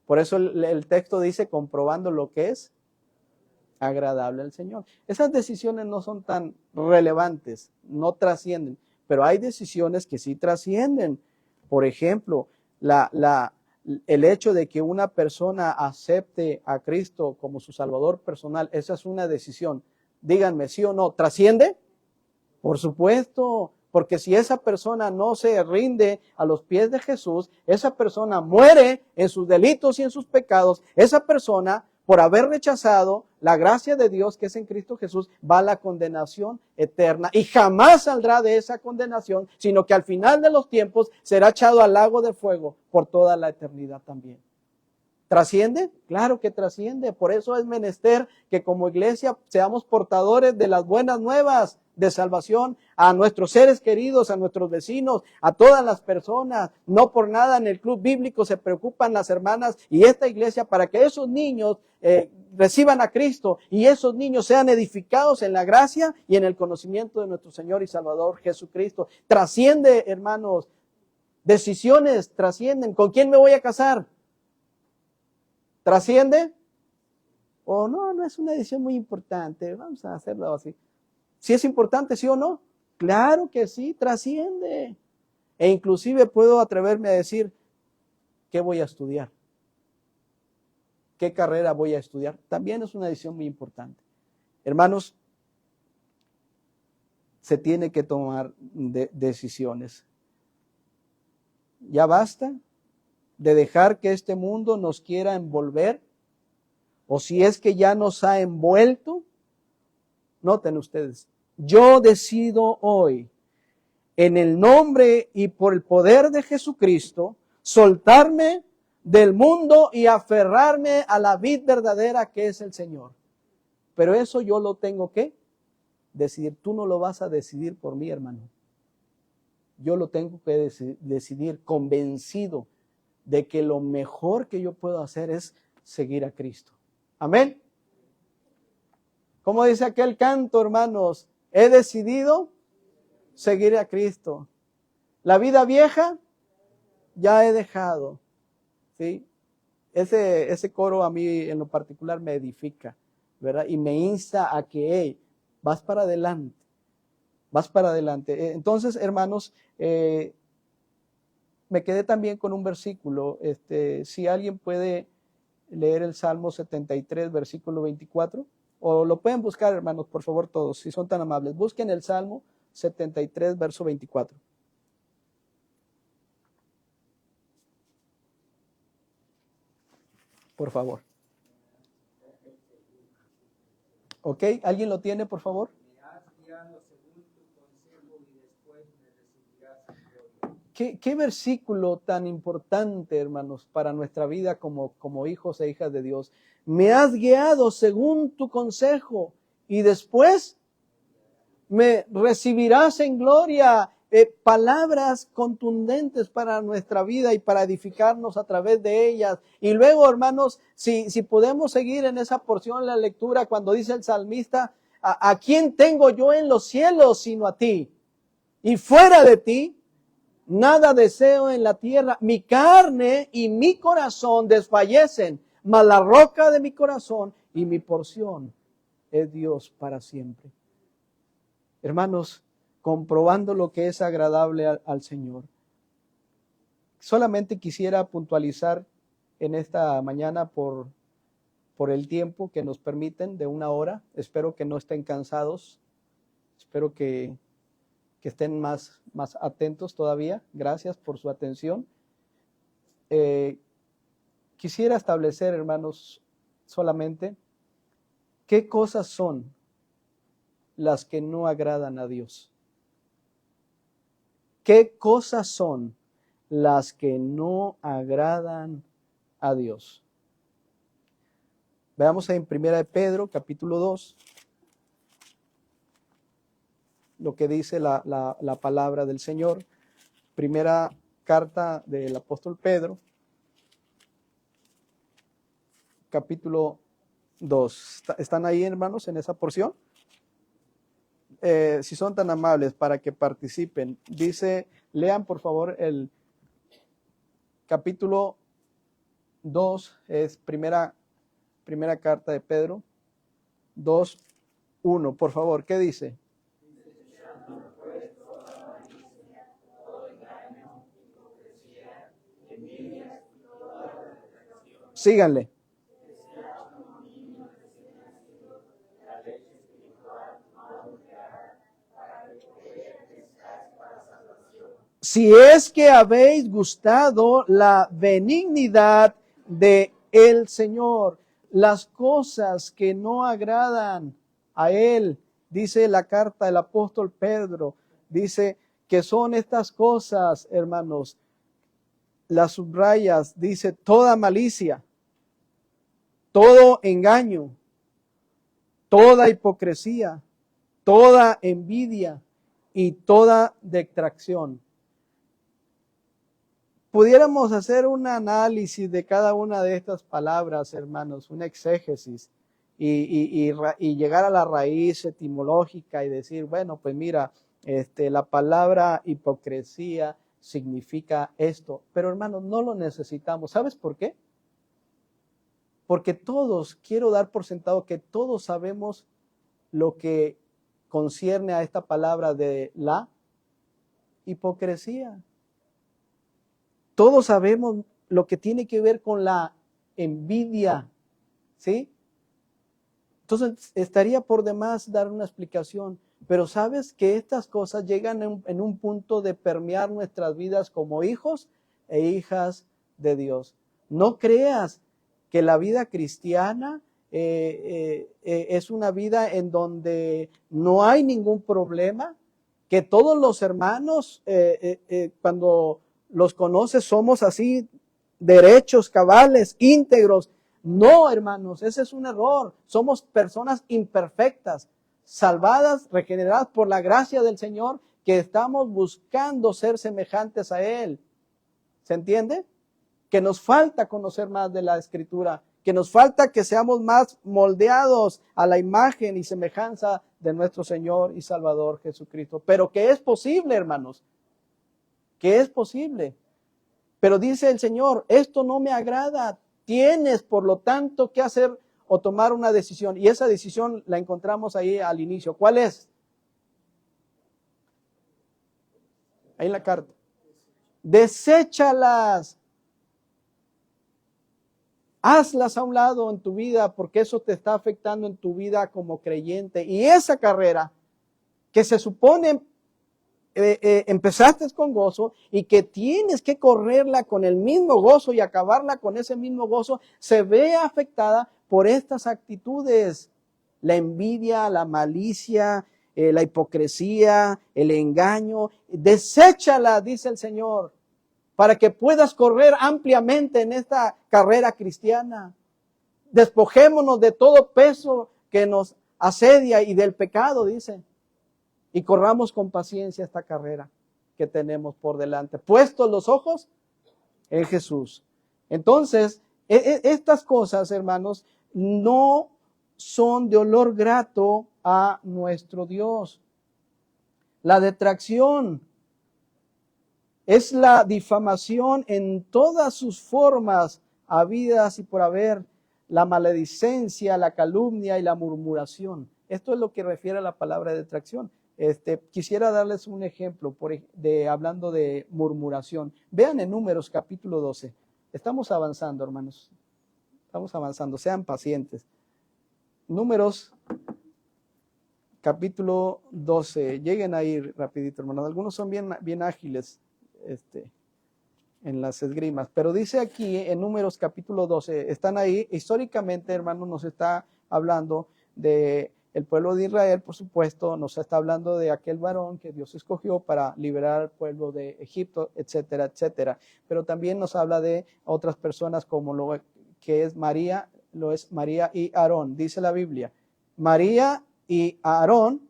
Por eso el texto dice, comprobando lo que es agradable al Señor. Esas decisiones no son tan relevantes, no trascienden, pero hay decisiones que sí trascienden. Por ejemplo, el hecho de que una persona acepte a Cristo como su Salvador personal, esa es una decisión. Díganme, ¿sí o no? ¿Trasciende? Por supuesto, porque si esa persona no se rinde a los pies de Jesús, esa persona muere en sus delitos y en sus pecados, esa persona, por haber rechazado la gracia de Dios que es en Cristo Jesús, va a la condenación eterna y jamás saldrá de esa condenación, sino que al final de los tiempos será echado al lago de fuego por toda la eternidad también. ¿Trasciende? Claro que trasciende. Por eso es menester que como iglesia seamos portadores de las buenas nuevas de salvación a nuestros seres queridos, a nuestros vecinos, a todas las personas. No por nada en el club bíblico se preocupan las hermanas y esta iglesia para que esos niños reciban a Cristo y esos niños sean edificados en la gracia y en el conocimiento de nuestro Señor y Salvador Jesucristo. Trasciende, hermanos, Decisiones trascienden. ¿Con quién me voy a casar? ¿Trasciende? O no, no es una decisión muy importante. Vamos a hacerlo así. ¿Sí es importante, sí o no? Claro que sí, trasciende. E inclusive puedo atreverme a decir, ¿qué voy a estudiar? ¿Qué carrera voy a estudiar? También es una decisión muy importante. Hermanos, se tiene que tomar decisiones. Ya basta de dejar que este mundo nos quiera envolver, o si es que ya nos ha envuelto. Noten ustedes, yo decido hoy, en el nombre y por el poder de Jesucristo, soltarme del mundo y aferrarme a la vid verdadera que es el Señor. Pero eso yo lo tengo que decidir. Tú no lo vas a decidir por mí, hermano. Yo lo tengo que decidir convencido de que lo mejor que yo puedo hacer es seguir a Cristo. Amén. Como dice aquel canto, hermanos, he decidido seguir a Cristo. La vida vieja ya he dejado. ¿Sí? Ese coro a mí en lo particular me edifica, ¿verdad? Y me insta a que, hey, vas para adelante. Vas para adelante. Entonces, hermanos, me quedé también con un versículo. Si alguien puede leer el Salmo 73, versículo 24, o lo pueden buscar, hermanos, por favor, todos, si son tan amables. Busquen el Salmo 73, verso 24. Por favor. ¿Ok? ¿Alguien lo tiene, por favor? ¿Qué versículo tan importante, hermanos, para nuestra vida como hijos e hijas de Dios? Me has guiado según tu consejo y después me recibirás en gloria. Palabras contundentes para nuestra vida y para edificarnos a través de ellas. Y luego, hermanos, si podemos seguir en esa porción la lectura cuando dice el salmista, ¿a quién tengo yo en los cielos sino a ti? Y fuera de ti, nada deseo en la tierra. Mi carne y mi corazón desfallecen, mas la roca de mi corazón y mi porción es Dios para siempre. Hermanos, comprobando lo que es agradable al Señor. Solamente quisiera puntualizar en esta mañana por el tiempo que nos permiten de 1 hora. Espero que no estén cansados. Espero que estén más atentos todavía. Gracias por su atención. Quisiera establecer, hermanos, solamente qué cosas son las que no agradan a Dios. ¿Qué cosas son las que no agradan a Dios? Veamos en 1 Pedro, capítulo 2. Lo que dice la palabra del Señor. Primera carta del apóstol Pedro, capítulo 2. ¿Están ahí, hermanos, en esa porción? Si son tan amables para que participen. Dice, lean por favor el capítulo 2, es primera carta de Pedro, 2:1. Por favor, ¿qué dice? Síganle. Si es que habéis gustado la benignidad de el Señor, las cosas que no agradan a Él, dice la carta del apóstol Pedro, dice que son estas cosas, hermanos, las subrayas, dice toda malicia, todo engaño, toda hipocresía, toda envidia y toda detracción. Pudiéramos hacer un análisis de cada una de estas palabras, hermanos, un exégesis y llegar a la raíz etimológica y decir, bueno, pues mira, la palabra hipocresía significa esto. Pero hermanos, no lo necesitamos. ¿Sabes por qué? Porque todos, quiero dar por sentado que todos sabemos lo que concierne a esta palabra de la hipocresía. Todos sabemos lo que tiene que ver con la envidia, ¿sí? Entonces, estaría por demás dar una explicación, pero sabes que estas cosas llegan en un punto de permear nuestras vidas como hijos e hijas de Dios. No creas que la vida cristiana es una vida en donde no hay ningún problema, que todos los hermanos, cuando los conoces, somos así, derechos, cabales, íntegros. No, hermanos, ese es un error. Somos personas imperfectas, salvadas, regeneradas por la gracia del Señor, que estamos buscando ser semejantes a Él. ¿Se entiende? Que nos falta conocer más de la Escritura, que nos falta que seamos más moldeados a la imagen y semejanza de nuestro Señor y Salvador Jesucristo. Pero que es posible, hermanos, que es posible. Pero dice el Señor, esto no me agrada. Tienes, por lo tanto, que hacer o tomar una decisión. Y esa decisión la encontramos ahí al inicio. ¿Cuál es? Ahí en la carta. Deséchalas. Hazlas a un lado en tu vida porque eso te está afectando en tu vida como creyente. Y esa carrera que se supone empezaste con gozo y que tienes que correrla con el mismo gozo y acabarla con ese mismo gozo, se ve afectada por estas actitudes: la envidia, la malicia, la hipocresía, el engaño. Deséchala, dice el Señor, para que puedas correr ampliamente en esta carrera cristiana. Despojémonos de todo peso que nos asedia y del pecado, dice. Y corramos con paciencia esta carrera que tenemos por delante, puestos los ojos en Jesús. Entonces, estas cosas, hermanos, no son de olor grato a nuestro Dios. La detracción es la difamación en todas sus formas habidas y por haber, la maledicencia, la calumnia y la murmuración. Esto es lo que refiere a la palabra detracción. Quisiera darles un ejemplo hablando de murmuración. Vean en Números capítulo 12. Estamos avanzando, hermanos. Estamos avanzando. Sean pacientes. Números capítulo 12. Lleguen ahí rapidito, hermanos. Algunos son bien ágiles en las esgrimas. Pero dice aquí en Números capítulo 12. Están ahí. Históricamente, hermanos, nos está hablando de el pueblo de Israel, por supuesto. Nos está hablando de aquel varón que Dios escogió para liberar al pueblo de Egipto, etcétera, etcétera. Pero también nos habla de otras personas como lo que es María, y Aarón. Dice la Biblia, María y Aarón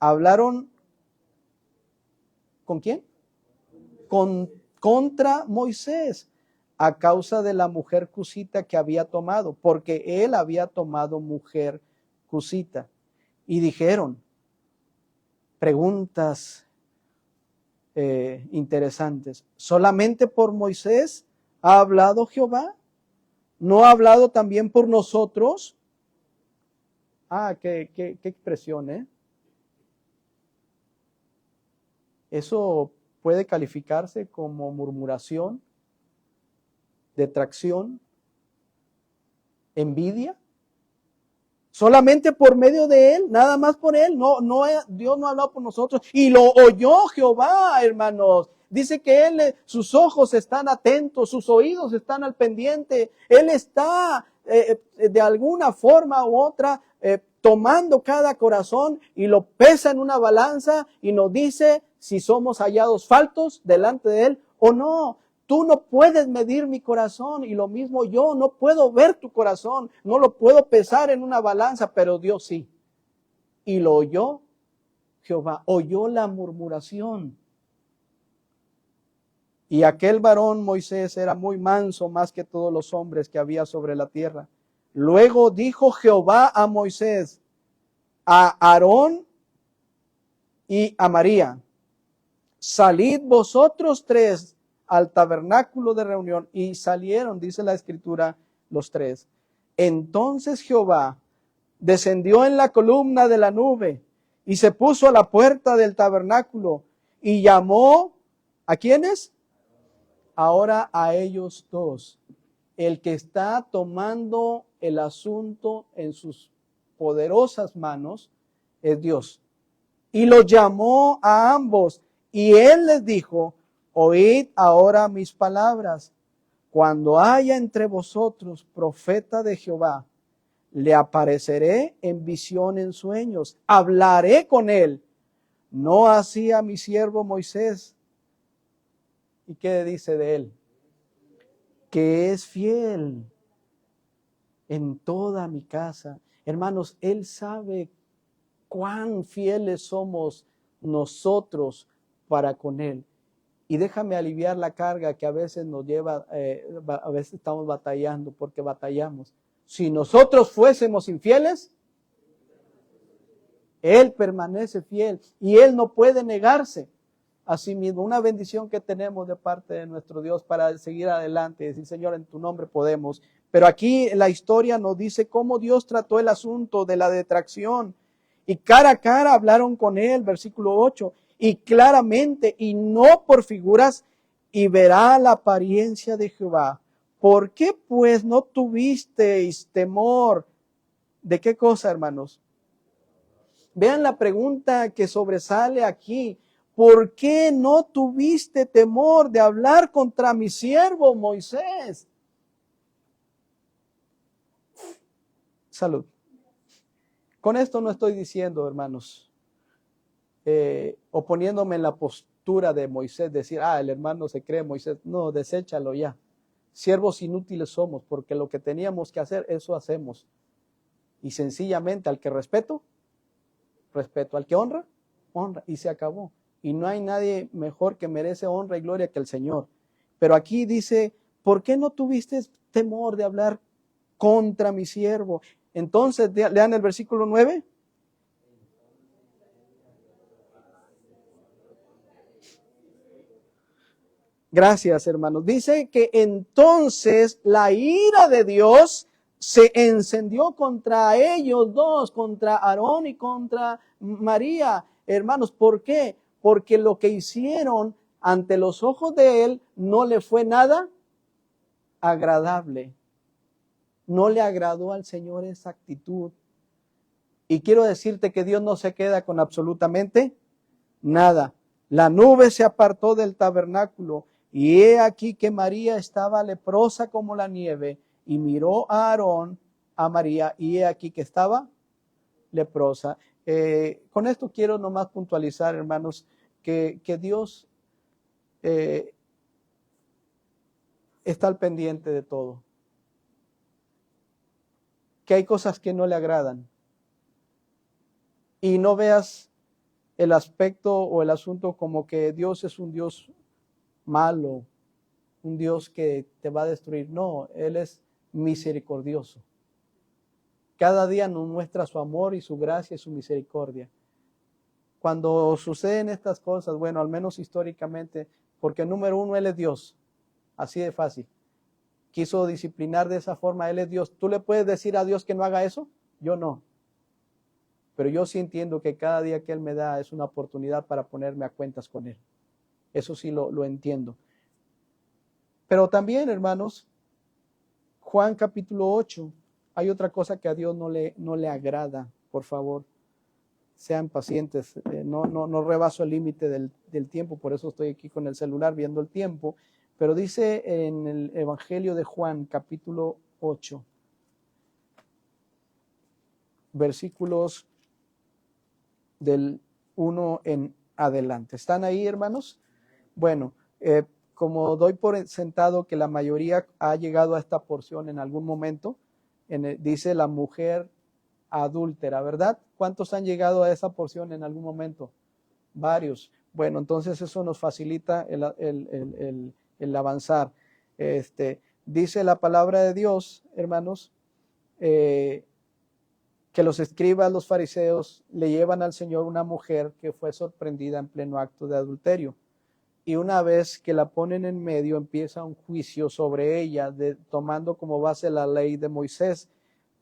hablaron ¿con quién? Contra Moisés, a causa de la mujer cusita que había tomado, porque él había tomado mujer cusita. Y dijeron, preguntas interesantes, ¿solamente por Moisés ha hablado Jehová? ¿No ha hablado también por nosotros? Qué expresión, ¿eh? Eso puede calificarse como murmuración, detracción, envidia. Solamente por medio de él, nada más por él. Dios no ha hablado por nosotros. Y lo oyó Jehová, hermanos. Dice que sus ojos están atentos, sus oídos están al pendiente. Él está de alguna forma u otra tomando cada corazón y lo pesa en una balanza y nos dice si somos hallados faltos delante de él o no. Tú no puedes medir mi corazón y lo mismo yo no puedo ver tu corazón, no lo puedo pesar en una balanza, pero Dios sí. Y lo oyó Jehová, oyó la murmuración. Y aquel varón Moisés era muy manso más que todos los hombres que había sobre la tierra. Luego dijo Jehová a Moisés, a Aarón y a María, salid vosotros 3 al tabernáculo de reunión. Y salieron, dice la escritura, los 3. Entonces Jehová descendió en la columna de la nube y se puso a la puerta del tabernáculo y llamó, ¿a quiénes? Ahora a ellos 2. El que está tomando el asunto en sus poderosas manos es Dios. Y los llamó a ambos y él les dijo, oíd ahora mis palabras. Cuando haya entre vosotros profeta de Jehová, le apareceré en visión en sueños, hablaré con él, no así a mi siervo Moisés. ¿Y qué dice de él? Que es fiel en toda mi casa. Hermanos, él sabe cuán fieles somos nosotros para con él. Y déjame aliviar la carga que a veces nos lleva, a veces estamos batallando porque batallamos. Si nosotros fuésemos infieles, él permanece fiel y él no puede negarse a sí mismo. Una bendición que tenemos de parte de nuestro Dios para seguir adelante y decir, Señor, en tu nombre podemos. Pero aquí la historia nos dice cómo Dios trató el asunto de la detracción. Y cara a cara hablaron con él, versículo 8, y claramente, y no por figuras, y verá la apariencia de Jehová. ¿Por qué pues no tuvisteis temor? ¿De qué cosa, hermanos? Vean la pregunta que sobresale aquí. ¿Por qué no tuviste temor de hablar contra mi siervo Moisés? Salud. Con esto no estoy diciendo, hermanos, oponiéndome en la postura de Moisés, decir, el hermano se cree Moisés. No, deséchalo ya. Siervos inútiles somos, porque lo que teníamos que hacer, eso hacemos. Y sencillamente, al que respeto, respeto. Al que honra, honra. Y se acabó. Y no hay nadie mejor que merece honra y gloria que el Señor. Pero aquí dice, ¿por qué no tuviste temor de hablar contra mi siervo? Entonces, lean el versículo 9. Gracias, hermanos. Dice que entonces la ira de Dios se encendió contra ellos 2, contra Aarón y contra María. Hermanos, ¿por qué? Porque lo que hicieron ante los ojos de él no le fue nada agradable. No le agradó al Señor esa actitud. Y quiero decirte que Dios no se queda con absolutamente nada. La nube se apartó del tabernáculo y he aquí que María estaba leprosa como la nieve y miró a Aarón, a María, y he aquí que estaba leprosa. Con esto quiero nomás puntualizar, hermanos, que Dios está al pendiente de todo. Que hay cosas que no le agradan. Y no veas el aspecto o el asunto como que Dios es un Dios malo, un Dios que te va a destruir. No, Él es misericordioso. Cada día nos muestra su amor y su gracia y su misericordia. Cuando suceden estas cosas, bueno, al menos históricamente, porque número uno, Él es Dios, así de fácil. Quiso disciplinar de esa forma, Él es Dios. ¿Tú le puedes decir a Dios que no haga eso? Yo no. Pero yo sí entiendo que cada día que Él me da es una oportunidad para ponerme a cuentas con Él. Eso sí lo entiendo. Pero también, hermanos, Juan capítulo 8, hay otra cosa que a Dios no le agrada. Por favor, sean pacientes. No rebaso el límite del tiempo, por eso estoy aquí con el celular viendo el tiempo. Pero dice en el Evangelio de Juan capítulo 8, versículos del 1 en adelante. ¿Están ahí, hermanos? Bueno, como doy por sentado que la mayoría ha llegado a esta porción en algún momento, dice la mujer adúltera, ¿verdad? ¿Cuántos han llegado a esa porción en algún momento? Varios. Bueno, entonces eso nos facilita el avanzar. Dice la palabra de Dios, hermanos, que los escribas, los fariseos, le llevan al Señor una mujer que fue sorprendida en pleno acto de adulterio. Y una vez que la ponen en medio, empieza un juicio sobre ella, tomando como base la ley de Moisés,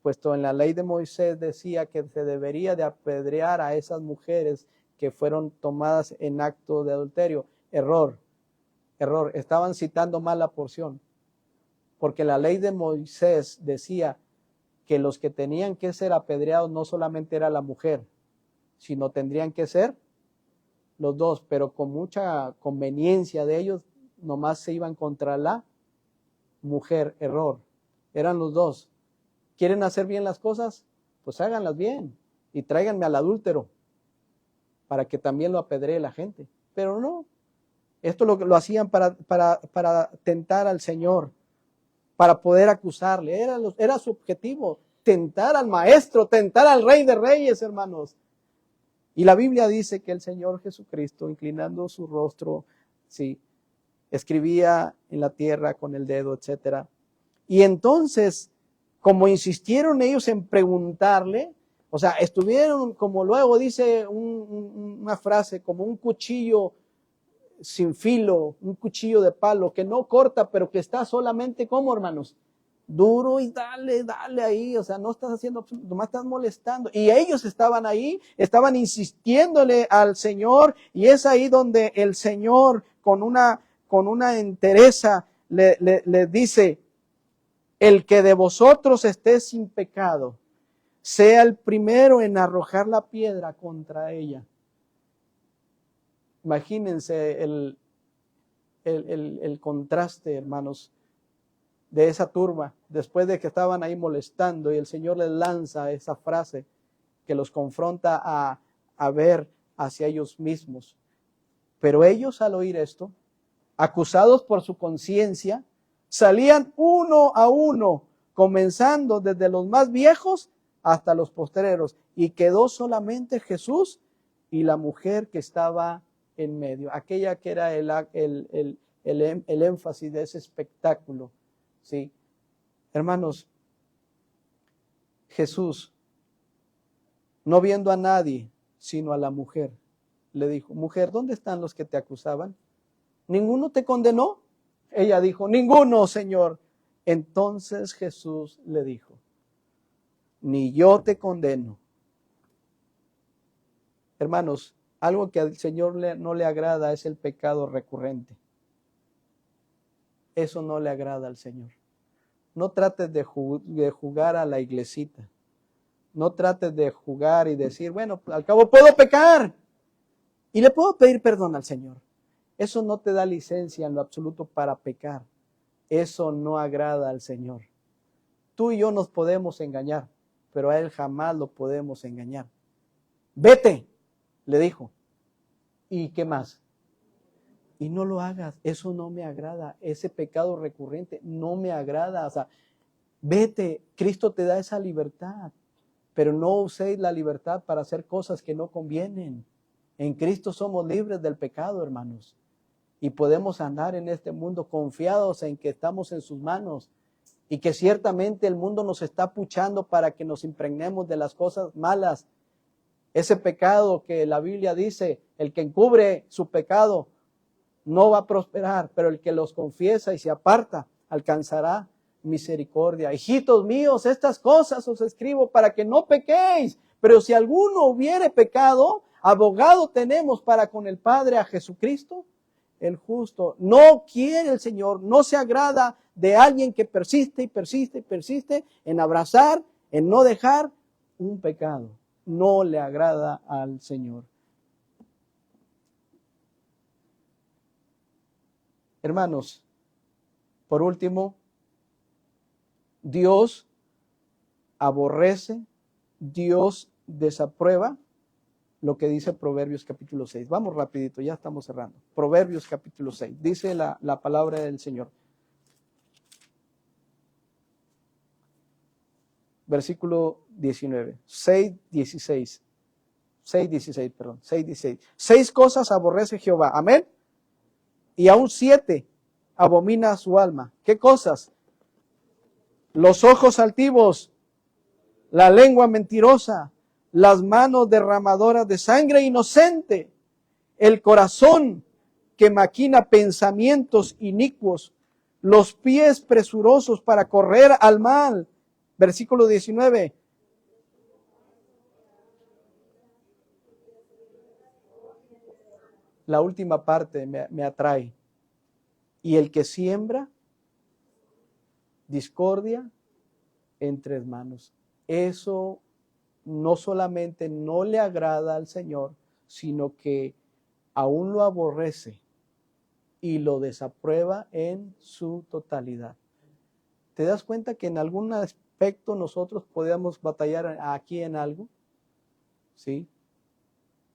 puesto en la ley de Moisés decía que se debería de apedrear a esas mujeres que fueron tomadas en acto de adulterio. Error, estaban citando mal la porción, porque la ley de Moisés decía que los que tenían que ser apedreados no solamente era la mujer, sino tendrían que ser los dos, pero con mucha conveniencia de ellos, nomás se iban contra la mujer. Error, eran los dos. ¿Quieren hacer bien las cosas? Pues háganlas bien y tráiganme al adúltero para que también lo apedree la gente. Pero no, esto lo hacían para tentar al Señor, para poder acusarle. Era su objetivo, tentar al Maestro, tentar al Rey de Reyes, hermanos. Y la Biblia dice que el Señor Jesucristo, inclinando su rostro, sí, escribía en la tierra con el dedo, etc. Y entonces, como insistieron ellos en preguntarle, o sea, estuvieron, como luego dice una frase, como un cuchillo sin filo, un cuchillo de palo que no corta, pero que está solamente, ¿cómo, hermanos? Duro y dale ahí, o sea, no estás haciendo, nomás estás molestando. Y ellos estaban ahí, estaban insistiéndole al Señor, y es ahí donde el Señor con una entereza le dice: el que de vosotros esté sin pecado, sea el primero en arrojar la piedra contra ella. Imagínense el contraste, hermanos, de esa turba, después de que estaban ahí molestando, y el Señor les lanza esa frase que los confronta a ver hacia ellos mismos. Pero ellos, al oír esto, acusados por su conciencia, salían uno a uno, comenzando desde los más viejos hasta los postreros, y quedó solamente Jesús y la mujer que estaba en medio, aquella que era el énfasis de ese espectáculo. Sí, hermanos, Jesús, no viendo a nadie, sino a la mujer, le dijo: mujer, ¿dónde están los que te acusaban? ¿Ninguno te condenó? Ella dijo: ninguno, Señor. Entonces Jesús le dijo: ni yo te condeno. Hermanos, algo que al Señor no le agrada es el pecado recurrente. Eso no le agrada al Señor. No trates de jugar a la iglesita. No trates de jugar y decir: bueno, al cabo puedo pecar y le puedo pedir perdón al Señor. Eso no te da licencia en lo absoluto para pecar. Eso no agrada al Señor. Tú y yo nos podemos engañar, pero a Él jamás lo podemos engañar. Vete, le dijo. ¿Y qué más? Y no lo hagas, eso no me agrada, ese pecado recurrente no me agrada. O sea, vete, Cristo te da esa libertad, pero no uséis la libertad para hacer cosas que no convienen. En Cristo somos libres del pecado, hermanos, y podemos andar en este mundo confiados en que estamos en sus manos, y que ciertamente el mundo nos está puchando para que nos impregnemos de las cosas malas. Ese pecado que la Biblia dice: el que encubre su pecado no va a prosperar, pero el que los confiesa y se aparta alcanzará misericordia. Hijitos míos, estas cosas os escribo para que no pequéis, pero si alguno hubiere pecado, abogado tenemos para con el Padre, a Jesucristo el justo. No quiere el Señor, no se agrada de alguien que persiste y persiste y persiste en abrazar, en no dejar un pecado. No le agrada al Señor. Hermanos, por último, Dios aborrece, Dios desaprueba lo que dice Proverbios capítulo 6. Vamos rapidito, ya estamos cerrando. Proverbios capítulo 6. Dice la palabra del Señor. Versículo 19. 6:16. 6:16. 6 cosas aborrece Jehová. Amén. Y aún 7 abomina su alma. ¿Qué cosas? Los ojos altivos, la lengua mentirosa, las manos derramadoras de sangre inocente, el corazón que maquina pensamientos inicuos, los pies presurosos para correr al mal. Versículo 19. La última parte me atrae. Y el que siembra discordia entre hermanos. Eso no solamente no le agrada al Señor, sino que aún lo aborrece y lo desaprueba en su totalidad. ¿Te das cuenta que en algún aspecto nosotros podemos batallar aquí en algo? ¿Sí?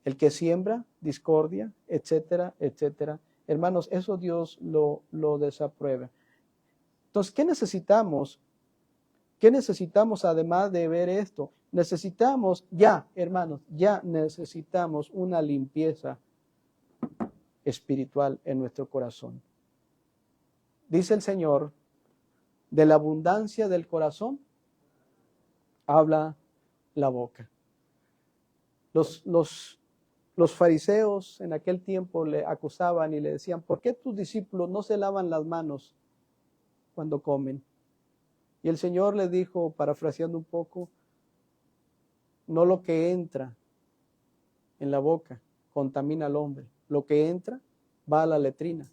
El que siembra discordia, etcétera, etcétera. Hermanos, eso Dios lo desaprueba. Entonces, ¿qué necesitamos? ¿Qué necesitamos además de ver esto? Necesitamos hermanos, necesitamos una limpieza espiritual en nuestro corazón. Dice el Señor, de la abundancia del corazón habla la boca. Los fariseos en aquel tiempo le acusaban y le decían, ¿por qué tus discípulos no se lavan las manos cuando comen? Y el Señor le dijo, parafraseando un poco, no lo que entra en la boca contamina al hombre, lo que entra va a la letrina,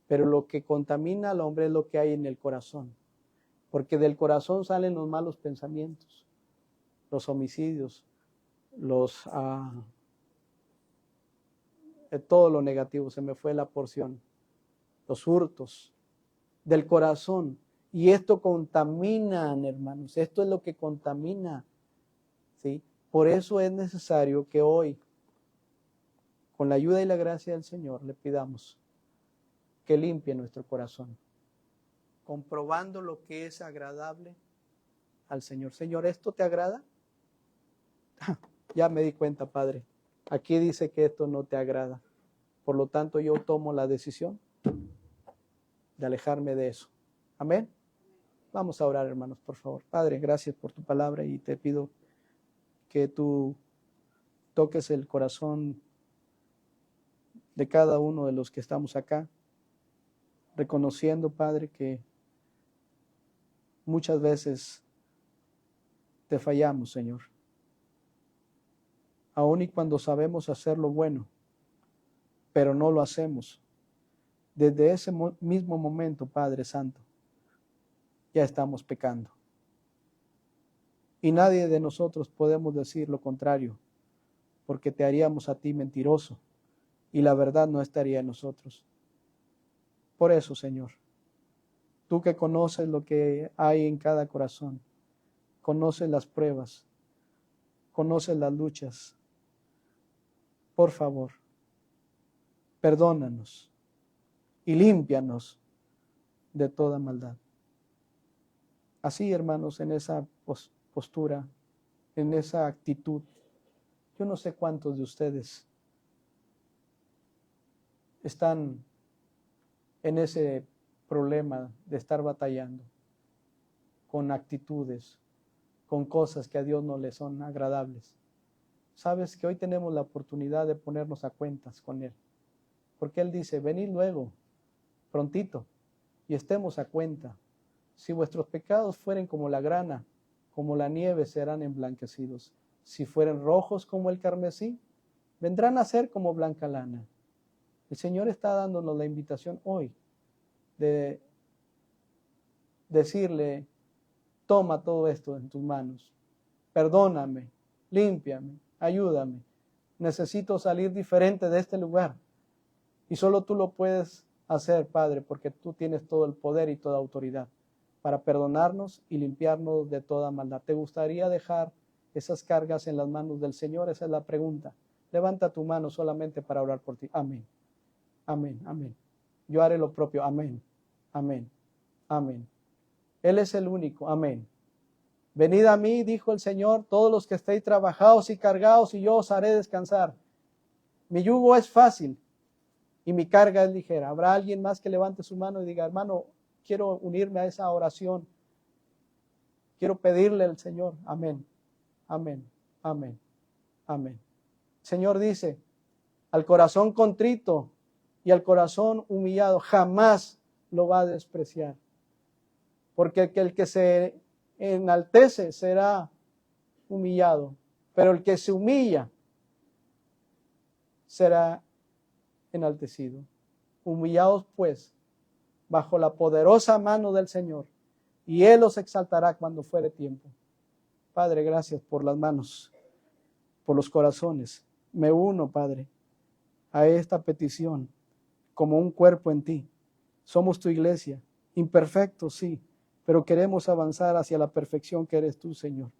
pero lo que contamina al hombre es lo que hay en el corazón, porque del corazón salen los malos pensamientos, los homicidios, todo lo negativo, se me fue la porción, los hurtos del corazón. Y esto contamina, hermanos, esto es lo que contamina, ¿sí? Por eso es necesario que hoy, con la ayuda y la gracia del Señor, le pidamos que limpie nuestro corazón, comprobando lo que es agradable al Señor. Señor, ¿esto te agrada? Ya me di cuenta, Padre. Aquí dice que esto no te agrada. Por lo tanto, yo tomo la decisión de alejarme de eso. Amén. Vamos a orar, hermanos, por favor. Padre, gracias por tu palabra y te pido que tú toques el corazón de cada uno de los que estamos acá, reconociendo, Padre, que muchas veces te fallamos, Señor. Aun y cuando sabemos hacer lo bueno, pero no lo hacemos. Desde ese mismo momento, Padre Santo, ya estamos pecando. Y nadie de nosotros podemos decir lo contrario, porque te haríamos a ti mentiroso y la verdad no estaría en nosotros. Por eso, Señor, tú que conoces lo que hay en cada corazón, conoces las pruebas, conoces las luchas, por favor, perdónanos y límpianos de toda maldad. Así, hermanos, en esa postura, en esa actitud, yo no sé cuántos de ustedes están en ese problema de estar batallando con actitudes, con cosas que a Dios no le son agradables. Sabes que hoy tenemos la oportunidad de ponernos a cuentas con Él, porque Él dice, venid luego, prontito, y estemos a cuenta. Si vuestros pecados fueren como la grana, como la nieve serán emblanquecidos. Si fueren rojos como el carmesí, vendrán a ser como blanca lana. El Señor está dándonos la invitación hoy de decirle, toma todo esto en tus manos, perdóname, límpiame, ayúdame. Necesito salir diferente de este lugar. Y solo tú lo puedes hacer, Padre, porque tú tienes todo el poder y toda autoridad para perdonarnos y limpiarnos de toda maldad. ¿Te gustaría dejar esas cargas en las manos del Señor? Esa es la pregunta. Levanta tu mano solamente para orar por ti. Amén. Amén. Amén. Yo haré lo propio. Amén. Amén. Amén. Él es el único. Amén. Venid a mí, dijo el Señor, todos los que estéis trabajados y cargados, y yo os haré descansar. Mi yugo es fácil y mi carga es ligera. ¿Habrá alguien más que levante su mano y diga, hermano, quiero unirme a esa oración? Quiero pedirle al Señor. Amén. Amén. Amén. Amén. El Señor dice, al corazón contrito y el corazón humillado jamás lo va a despreciar. Porque el que se enaltece será humillado, pero el que se humilla será enaltecido. Humillados pues bajo la poderosa mano del Señor, y Él os exaltará cuando fuere tiempo. Padre, gracias por las manos, por los corazones. Me uno, Padre, a esta petición como un cuerpo en ti. Somos tu iglesia, imperfectos, sí, pero queremos avanzar hacia la perfección que eres tú, Señor.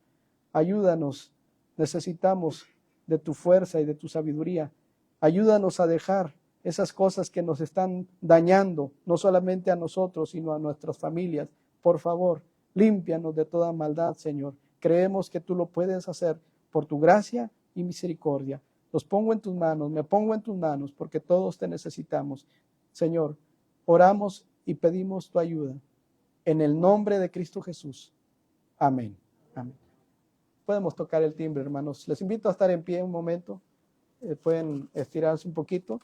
Ayúdanos, necesitamos de tu fuerza y de tu sabiduría. Ayúdanos a dejar esas cosas que nos están dañando, no solamente a nosotros, sino a nuestras familias. Por favor, límpianos de toda maldad, Señor. Creemos que tú lo puedes hacer por tu gracia y misericordia. Los pongo en tus manos, me pongo en tus manos, porque todos te necesitamos. Señor, oramos y pedimos tu ayuda. En el nombre de Cristo Jesús. Amén. Amén. Podemos tocar el timbre, hermanos. Les invito a estar en pie un momento. Pueden estirarse un poquito.